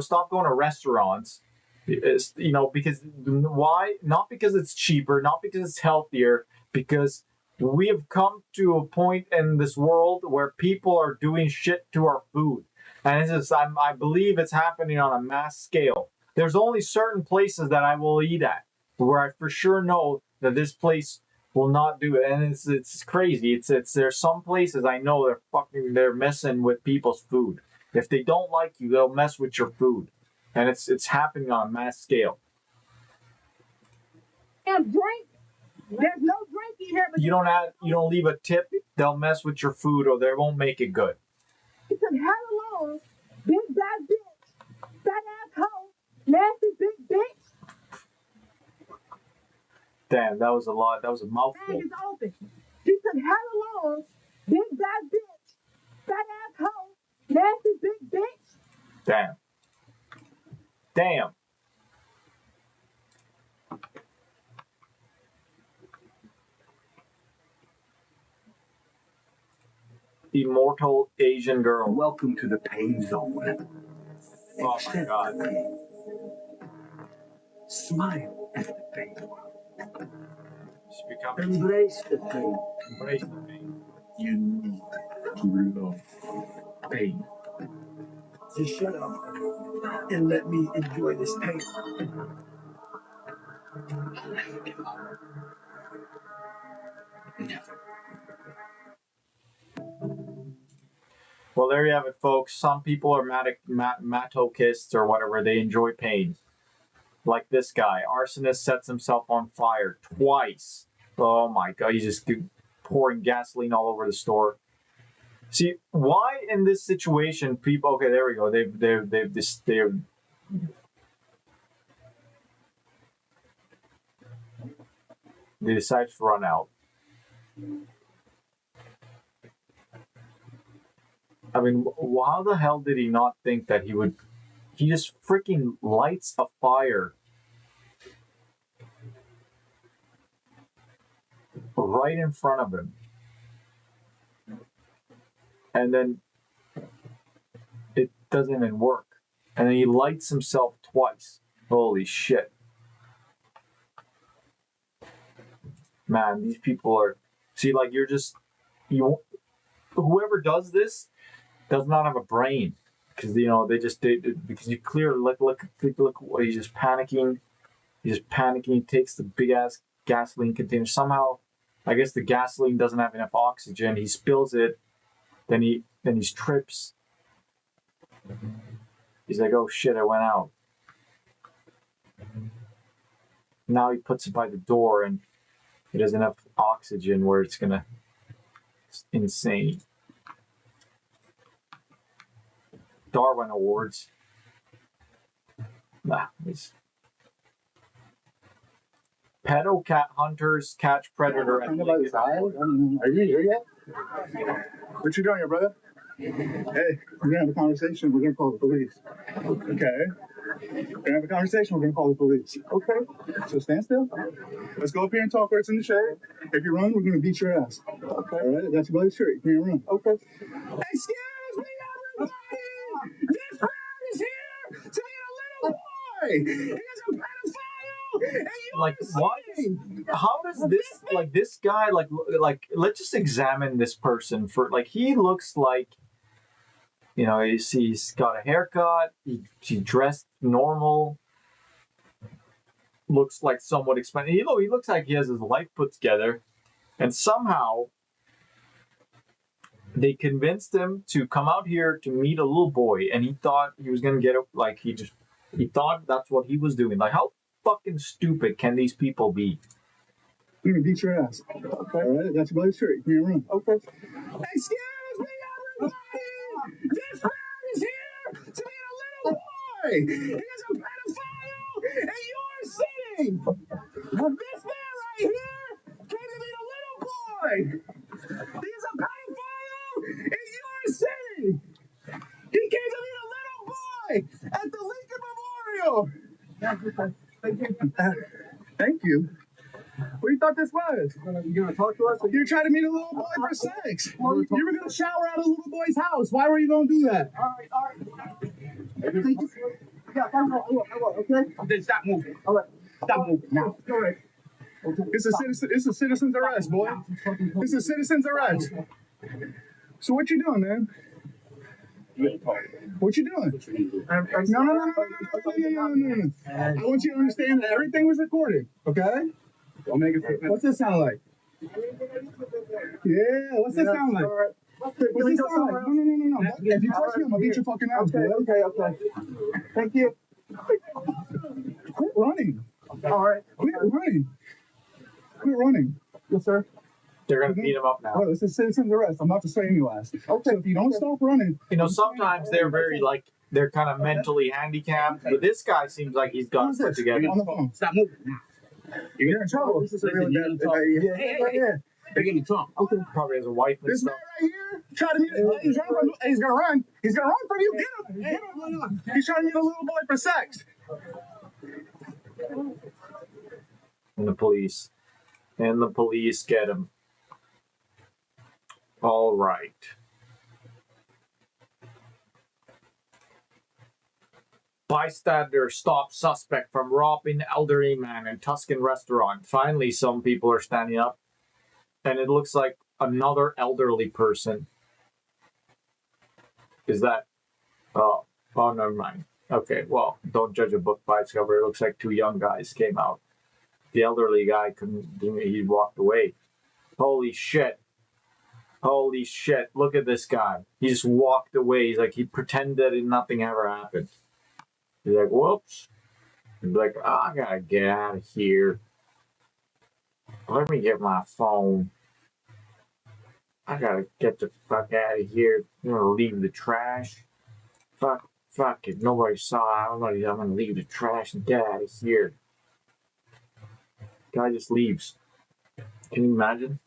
stop going to restaurants. It's, you know, because why? Not because it's cheaper, not because it's healthier, because we have come to a point in this world where people are doing shit to our food. And I believe it's happening on a mass scale. There's only certain places that I will eat at where I for sure know that this place will not do it. And it's crazy. There's some places I know they're messing with people's food. If they don't like you, they'll mess with your food. And it's happening on a mass scale. And drink. There's no drink in here. But You don't leave a tip, they'll mess with your food or they won't make it good. It's a hell alone. Big bad bitch. Fat asshole. Nasty big bitch. Damn, that was a lot. That was a mouthful. Bag is open. She said hell alone. Big bad bitch. Fat asshole. Nasty big bitch. Damn. Damn. Immortal Asian girl. Welcome to the pain zone. Oh my god. Smile at the pain. She's becoming Embrace the pain. embrace the pain. You need to love pain. Just shut up and let me enjoy this pain. Well, there you have it, folks. Some people are masochists or whatever. They enjoy pain. Like this guy. Arsonist sets himself on fire twice. Oh my god. He's just pouring gasoline all over the store. See, why in this situation people... Okay, there we go. They decide to run out. I mean, how the hell did he not think that he would... He just freaking lights a fire right in front of him. And then it doesn't even work. And then he lights himself twice. Holy shit. Man, these people are... See, like, you're just... Whoever does this does not have a brain. Because, you know, they just did... Because you clearly... Look, he's just panicking. He's just panicking. He takes the big-ass gasoline container. Somehow, I guess the gasoline doesn't have enough oxygen. He spills it. Then he trips. He's like, oh shit, I went out. Now he puts it by the door and he doesn't have oxygen where it's gonna. It's insane. Darwin Awards. Nah, it's pedo cat hunters catch predator. Are you here yet? What you doing here, brother? Hey, we're gonna have a conversation. We're gonna call the police. Okay. We're gonna have a conversation. We're gonna call the police. Okay. So stand still. Let's go up here and talk where it's in the shade. If you run, we're gonna beat your ass. Okay. All right. That's your brother's shirt. You can't run. Okay. Excuse me, everybody. This crowd is here to meet a little boy. He is a pedophile. And Like what? How does this guy like? Let's just examine this person for like. He looks like. You know, he's got a haircut. He dressed normal. Looks like somewhat expensive. He looks like he has his life put together. And somehow, they convinced him to come out here to meet a little boy. And he thought he was going to get it. Like, he thought that's what he was doing. Like, how fucking stupid can these people be? You're going to beat your ass. Okay. All right. That's your brother's shirt. You can't run. Okay. Excuse me, everybody. This crowd is here to meet a little boy. He is a pedophile, and you're sitting. This man right here came to meet a little boy. He's a pedophile, and you're sitting. He came to meet a little boy at the Lincoln Memorial. Thank you. What do you thought this was? You gonna talk to us? You're trying to meet a little boy for sex. You were gonna shower at a little boy's house. Why were you gonna do that? All right. Yeah, I will, okay? Then stop moving. All right. Stop moving now. All right. It's a citizen's arrest, boy. It's a citizen's arrest. So what you doing, man? What you doing? No. I want you to understand that everything was recorded, okay? What's this sound like? Yeah, what's this sound like? What's this sound like? No. If you touch me, I'm gonna beat your fucking ass. Okay. Thank you. Quit running. All right. Quit running. Yes, sir. They're gonna beat him up now. Oh, this is citizen's arrest. I'm about to say any last. Okay. So if you don't stop running, you know, sometimes they're very like they're kind of mentally handicapped, but this guy seems like he's got it put together. On the phone. Stop moving. You're in trouble. This is a really bad. Yeah. They're getting talk. Okay. Probably has a wife and this stuff. man right here trying to meet. He's gonna run. He's gonna run from you. Get him. He's trying to meet a little boy for sex. And the police get him. All right. Bystander stops suspect from robbing elderly man in Tuscan restaurant. Finally, some people are standing up. And it looks like another elderly person. Is that... Oh, never mind. Okay, well, don't judge a book by its cover. It looks like two young guys came out. The elderly guy he walked away. Holy shit. Look at this guy. He just walked away. He's like, he pretended nothing ever happened. He's like, whoops. He's like, I gotta get out of here. Let me get my phone. I gotta get the fuck out of here. I'm gonna leave the trash. Fuck it. Nobody saw it. I'm gonna leave the trash and get out of here. Guy just leaves. Can you imagine?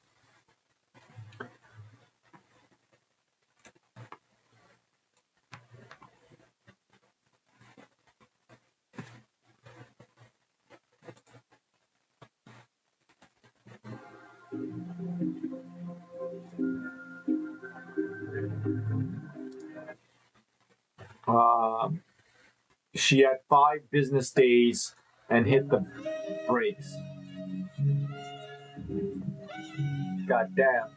She had 5 business days and hit the brakes. God damn.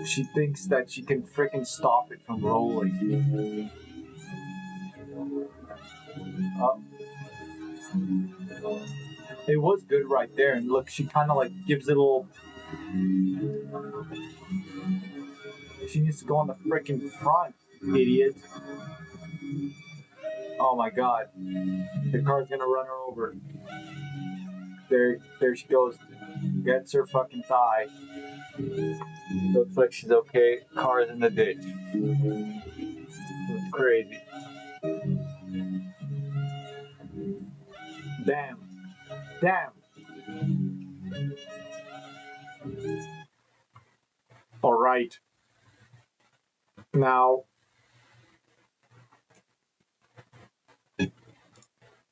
She thinks that she can freaking stop it from rolling. It was good right there, and look, she kind of like gives it a little. She needs to go on the freaking front, idiot. Oh my god. The car's gonna run her over. There she goes. Gets her fucking thigh. Looks like she's okay. Car is in the ditch. It's crazy. Damn. All right. Now,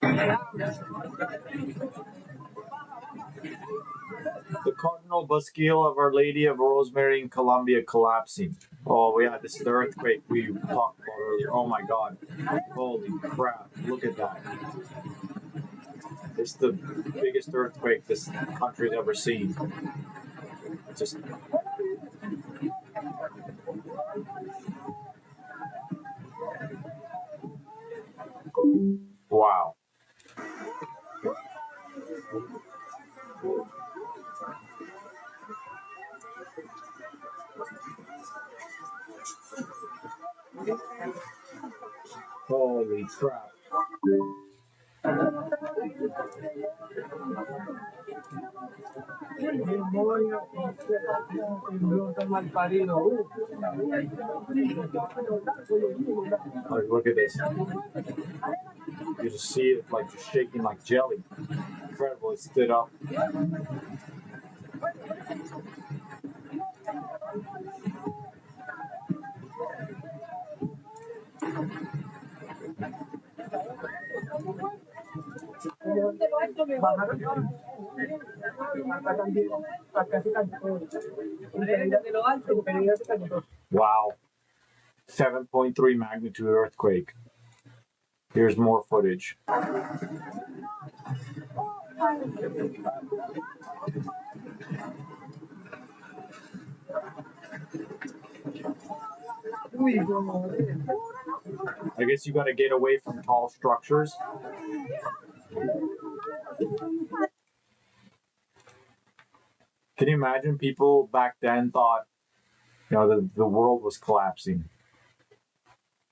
the Cardinal Bascule of Our Lady of Rosemary in Colombia collapsing. Oh, yeah, this is the earthquake we talked about earlier. Oh my god. Holy crap. Look at that. This is the biggest earthquake this country's ever seen. Just. Wow. Holy crap. Like, look at this. You just see it like just shaking like jelly. Incredible. It stood up. Wow. 7.3 magnitude earthquake. Here's more footage. I guess you got to get away from tall structures. Can you imagine people back then thought, the world was collapsing?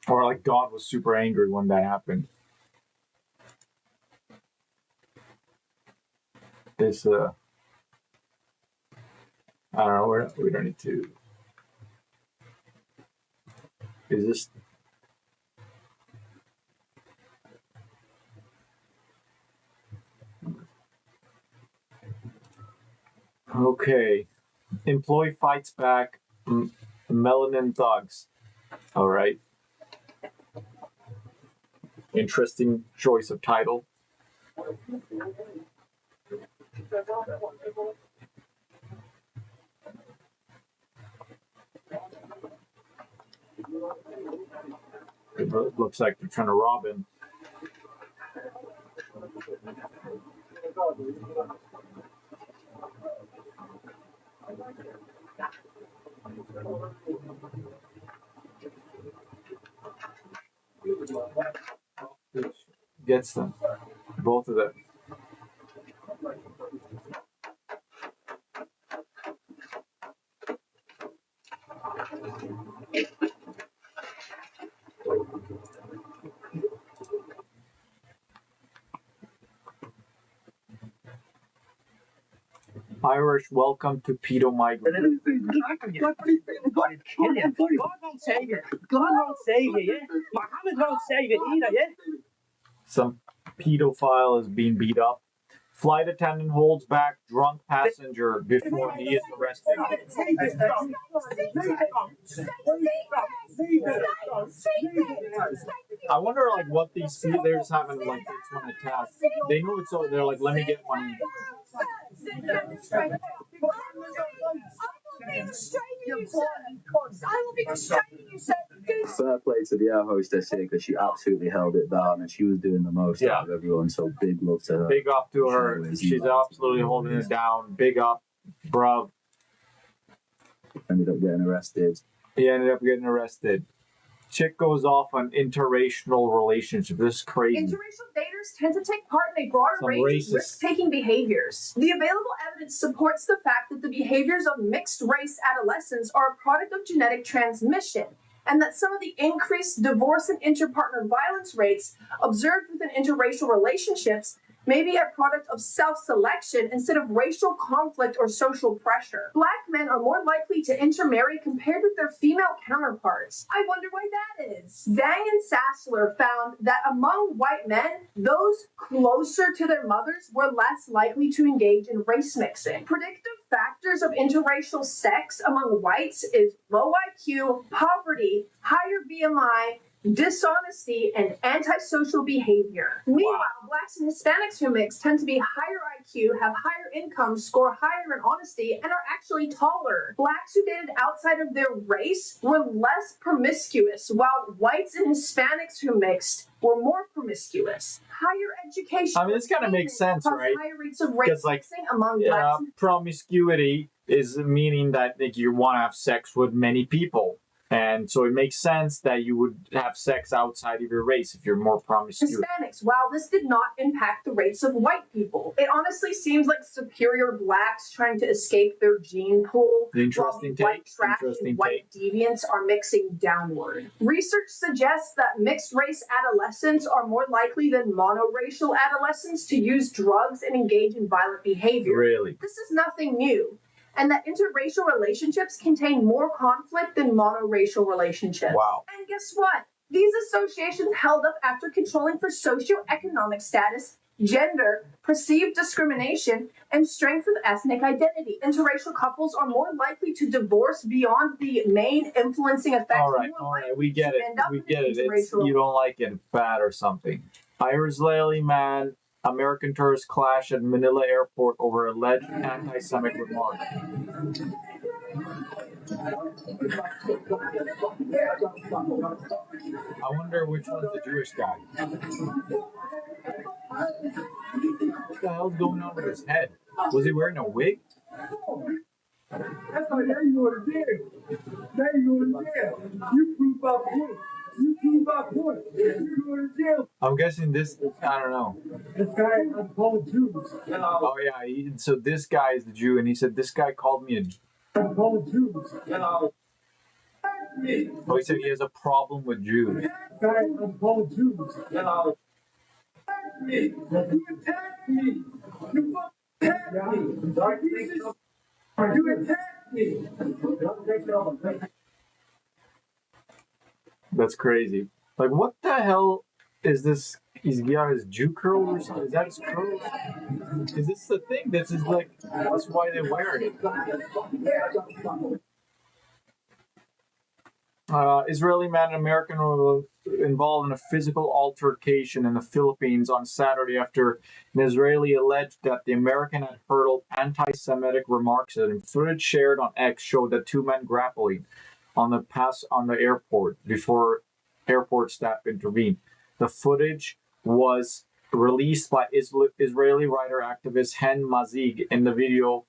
Or like God was super angry when that happened. This, I don't know, we don't need to. Is this? Okay. Employee fights back melanin thugs. All right. Interesting choice of title. It looks like they're trying to rob him. Gets them. Both of them. Irish welcome to pedo migrant. God won't save you. God won't save you, yeah? Muhammad won't save you either, yeah? Some pedophile is being beat up. Flight attendant holds back drunk passenger before he is arrested. I wonder, like, what these theaters having like this one attack. They know it's so they're like, let me get one. Fair play to the air hostess here because she absolutely held it down and she was doing the most out of everyone. So big love to her. Big up to her. She's absolutely holding it down. Big up, bruv. Ended up getting arrested. He ended up getting arrested. Chick goes off on interracial relationship. This is crazy. Interracial daters tend to take part in a broader Some range racist- of risk-taking behaviors. The available evidence supports the fact that the behaviors of mixed-race adolescents are a product of genetic transmission, and that some of the increased divorce and interpartner violence rates observed within interracial relationships may be a product of self-selection instead of racial conflict or social pressure. Black men are more likely to intermarry compared with their female counterparts. I wonder why that is. Zhang and Sassler found that among white men, those closer to their mothers were less likely to engage in race mixing. Predictive factors of interracial sex among whites is low IQ, poverty, higher BMI, dishonesty, and antisocial behavior. Meanwhile, blacks and Hispanics who mix tend to be higher IQ, have higher income, score higher in honesty, and are actually taller. Blacks who dated outside of their race were less promiscuous, while whites and Hispanics who mixed were more promiscuous. Higher education. I mean, this kind of makes sense, right? Higher rates of race Like, mixing among blacks. promiscuity is meaning that like, you want to have sex with many people. And so it makes sense that you would have sex outside of your race if you're more promiscuous. Hispanics, while this did not impact the rates of white people. It honestly seems like superior blacks trying to escape their gene pool, Interesting while the white take. trash and white deviants are mixing downward. Research suggests that mixed-race adolescents are more likely than monoracial adolescents to use drugs and engage in violent behavior. Really? This is nothing new, and that interracial relationships contain more conflict than monoracial relationships. Wow. And guess what? These associations held up after controlling for socioeconomic status, gender, perceived discrimination, and strength of ethnic identity. Interracial couples are more likely to divorce beyond the main influencing effects. All right, we get it. We get it. It's, you don't like it. It's bad or something. Israeli man, American tourist clash at Manila airport over alleged anti-Semitic remark. I wonder which one's the Jewish guy. What the hell's going on with his head? Was he wearing a wig? That's why now you go to jail. Now you go to jail. You prove my point. You prove my point. You go to jail. I'm guessing this, I don't know. This guy, I'm called Jews. Oh yeah, so this guy is the Jew, and he said, this guy called me a... I'm called Jews. Oh, he said he has a problem with Jews. This guy, I'm called Jews. You attacked me. You attacked me. You attacked me. That's crazy. Like, what the hell is this? He's got his Jew curl or something? Is that his curl? Is this the thing? This is like, that's why they wear it. Israeli man and American were involved in a physical altercation in the Philippines on Saturday after an Israeli alleged that the American had hurled anti-Semitic remarks at him. Footage shared on X showed the two men grappling on the airport before airport staff intervened. The footage was released by Israeli writer activist Hen Mazig. In the video,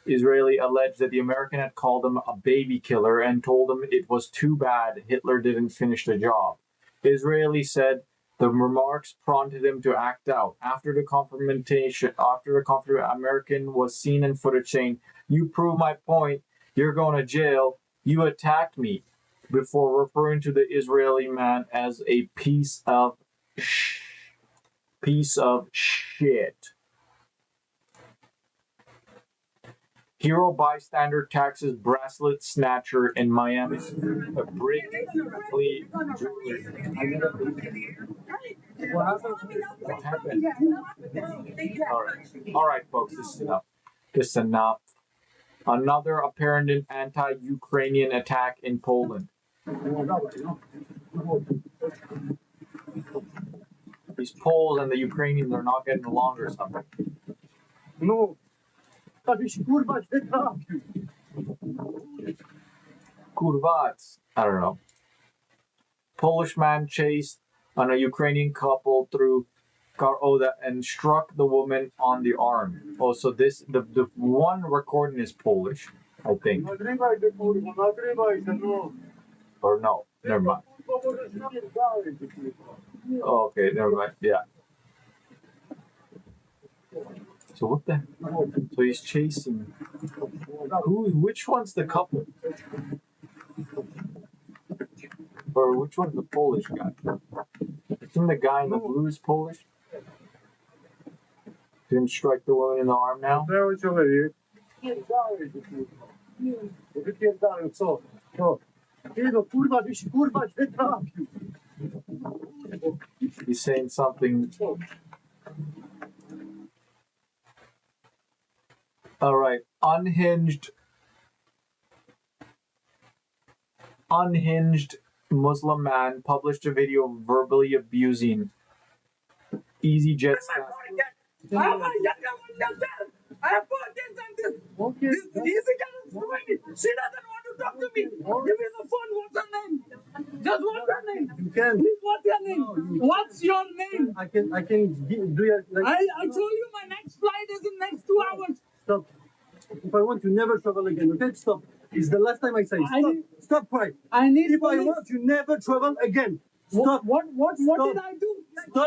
Israeli alleged that the American had called him a baby killer and told him it was too bad Hitler didn't finish the job. Israeli said the remarks prompted him to act out. After the confrontation, American was seen in footage saying, "You prove my point. You're going to jail. You attacked me," before referring to the Israeli man as a piece of shit. Hero bystander taxes bracelet snatcher in Miami. A brick jewelry. What happened? All right, folks, this is enough. This is enough. Another apparent anti-Ukrainian attack in Poland. These Poles and the Ukrainians are not getting along or something. No. Kurvats. I don't know. Polish man chased on a Ukrainian couple through Karoda and struck the woman on the arm. Oh, so this the one recording is Polish, I think. Or no, never mind. Oh, okay, never mind. Yeah. So what the? So he's chasing. Which one's the couple? Or which one's the Polish guy? Isn't the guy in the blue is Polish? Didn't strike the woman in the arm now? He's saying something. All right, unhinged Muslim man published a video verbally abusing EasyJet staff. I have put this and this. Okay. This easy girl is doing it. She doesn't want to talk to me. Give me the phone. What's her name? Just what's her name? You can. Please, what's your name? What's your name? I can do your. Like, I told you my next flight is in next 2 hours. Stop. If I want to never travel again, okay? Stop. It's the last time I say. Stop. Stop crying. I need. If I want to never travel again. Stop. What did I do? Stop. I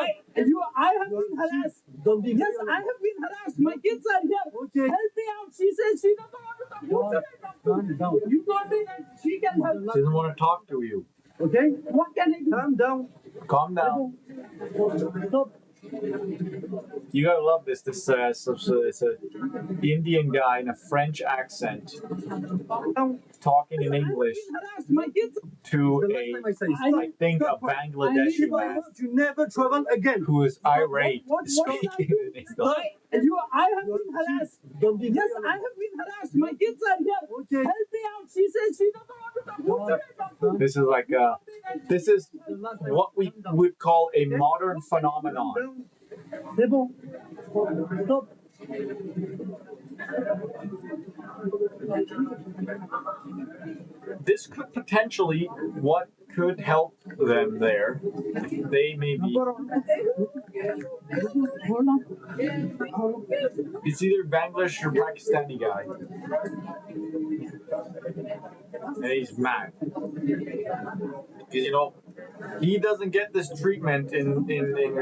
have been harassed. Don't be. Yes, I have been harassed. My kids are here. Okay. Help me out. She says she doesn't want to talk. Who should I talk to? Down. You told me that she can help. She doesn't want to talk to you. Okay. What can I do? Calm down. Calm down. Stop. You gotta love this. It's a Indian guy in a French accent talking in English to I think a Bangladeshi man To never travel again. who is irate speaking in English. I have been harassed. Yes, I have been harassed. My kids are here. Okay. Help me out. She says she doesn't want to talk. Who should I talk to? This is like this is what we would call a modern phenomenon. Stop. This could potentially what could help them there. They may be. It's either Bangladesh or Pakistani guy. And he's mad. Because, you know, he doesn't get this treatment in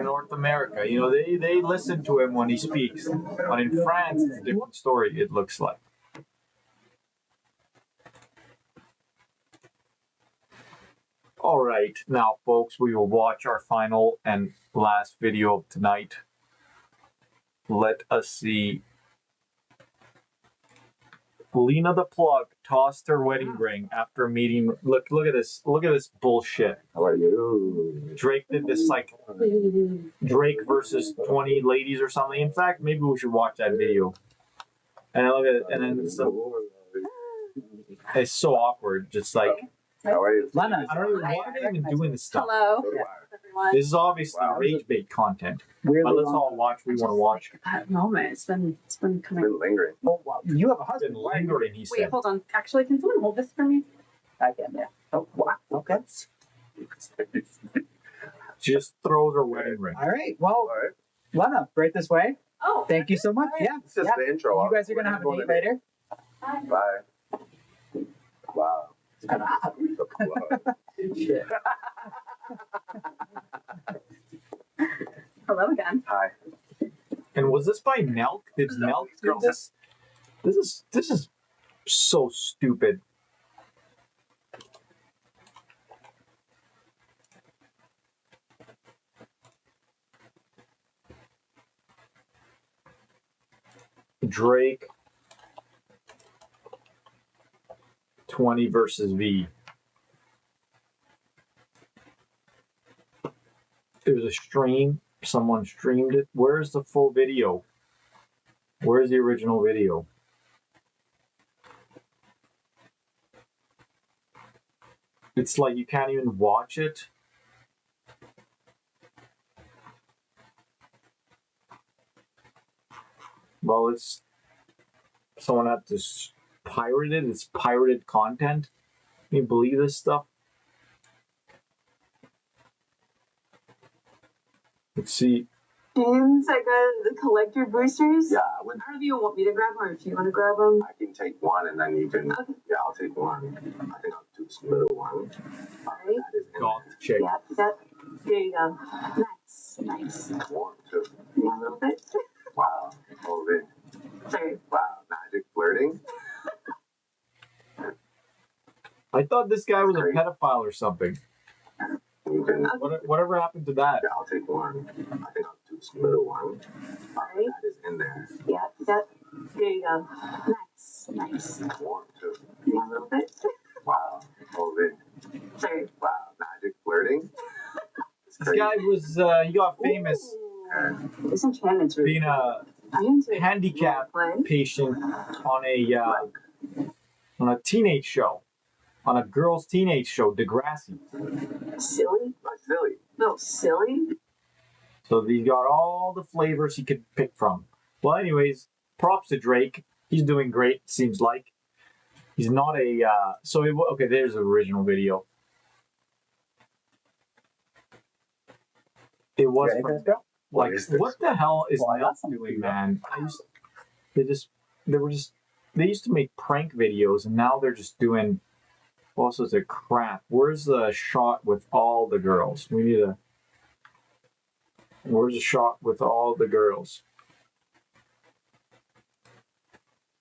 North America. You know, they listen to him when he speaks. But in France, it's a different story, it looks like. All right, now, folks, we will watch our final and last video of tonight. Let us see. Lena the Plug tossed her wedding ring after a meeting. Look at this. Look at this bullshit. How are you? Drake did this like Drake versus 20 ladies or something. In fact, maybe we should watch that video. And I look at it, and then it's so awkward. Just like. How are you? Lena, I don't even why are they even doing this stuff. Hello. This is obviously rage bait content. But let's all watch. We want to watch. That moment, it's been coming. Been lingering. Oh, wow. You have a husband. Been lingering, he Wait, said. hold on. Actually, can someone hold this for me? I can, yeah. Oh, wow. Okay. She just throws her wedding ring. All right. Well, Lena, right this way. Oh, Thank you so much. Yeah. It's just the intro. You guys are going to have a date later. Bye. Wow. Shit. hello again. Hi. And was this by Nelk? Did Nelk do this? This is so stupid. Drake 20 versus V. It was a stream. Someone streamed it. Where's the full video? Where's the original video? It's like you can't even watch it. Well, it's someone had to pirate it. It's pirated content. Can you believe this stuff? Let's see. Games, I got the collector boosters. Yeah, I don't know if you want me to grab them or if you want to grab them. I can take one and then you can. Okay. Yeah, I'll take one. I think I'll do this middle one. Sorry. That is in Goth chick. Yep, yep. There you go. Nice, nice. there. One, two. Yeah, a little bit. Wow. Oh, man. Sorry. Wow. Magic flirting. I thought this guy was a pedophile or something. You can, Whatever happened to that? yeah, I'll take one. I think I'll do this middle one. Sorry. That is in there. Yep, yep. There you go. Nice, nice. One, two. Yeah, a little bit. Wow. Oh, man. Sorry. Wow. Magic flirting. This guy was, he got famous This enchantment's really being a I'm into handicap patient on a teenage show, on a girls' teenage show, Degrassi. silly. Silly. No, silly. So he got all the flavors he could pick from. Well, anyways, props to Drake. He's doing great, seems like. He's not a, okay, there's the original video. It was from, like, what the hell is Nelk doing, man? They used to make prank videos, and now they're just doing all sorts of crap. Where's the shot with all the girls? Where's the shot with all the girls?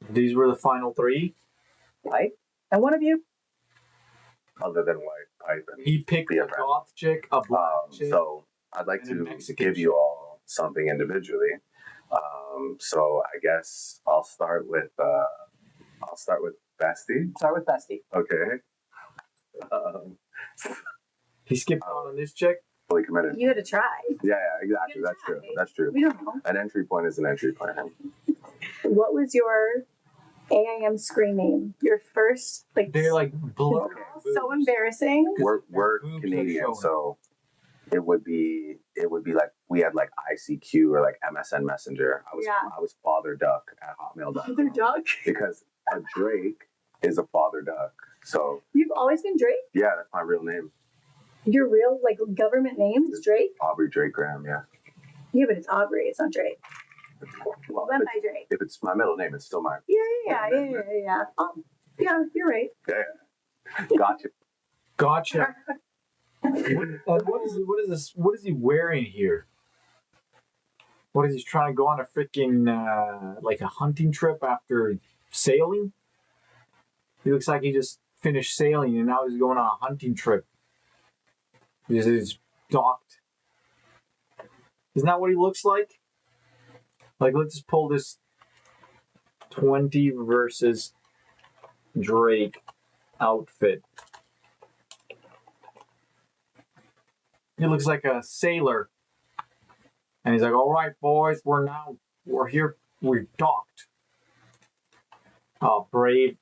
These were the final three? Pipe? And one of you? Other than white pipe and he picked a goth chick, a black chick. So I'd like to give you all something individually. So I guess I'll start with Bestie. Start with Bestie. Okay. He skipped out on this chick. Fully committed. You had to try. Yeah, exactly. That's true. That's true. We don't know. An entry point is an entry point. What was your AIM screen name? Your first, like, they're like blur. so embarrassing. We're Canadian, so it would be like we had like ICQ or like MSN Messenger. I was Father Duck at hotmail.com. Father Duck? Because a Drake is a Father Duck. So You've always been Drake? yeah, that's my real name. Your real, like, government name is Drake? Aubrey Drake Graham, yeah. Yeah, but it's Aubrey, it's not Drake. Well, Went by Drake. if it's my middle name, it's still mine. Yeah. Yeah, you're right. Yeah. Gotcha. Gotcha. What is this? What is he wearing here? What is he trying to go on a freaking like a hunting trip after sailing? He looks like he just finished sailing and now he's going on a hunting trip. He's docked. Isn't that what he looks like? Like, let's just pull this 20 versus Drake outfit. He looks like a sailor. And he's like, all right, boys, we're here, we're docked. Oh, Brave,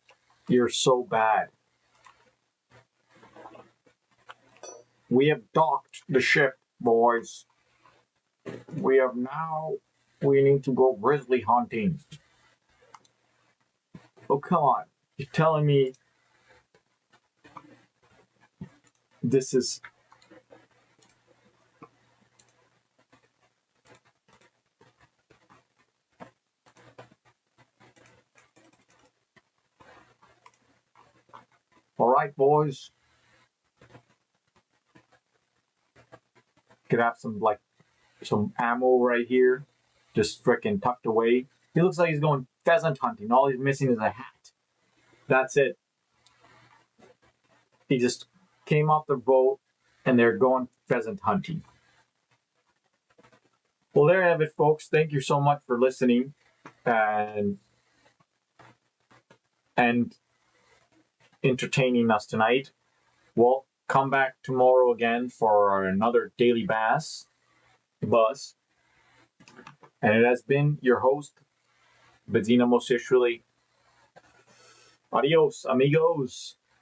you're so bad. We have docked the ship, boys. We need to go grizzly hunting. Oh, come on. You're telling me this is... All right, boys. Could have some ammo right here, just frickin' tucked away. He looks like he's going pheasant hunting. All he's missing is a hat. That's it. He just came off the boat and they're going pheasant hunting. Well, there you have it, folks. Thank you so much for listening and entertaining us tonight. Well, come back tomorrow again for another Daily Buzz. And it has been your host, Bedzina Mosishvili. Adios, amigos.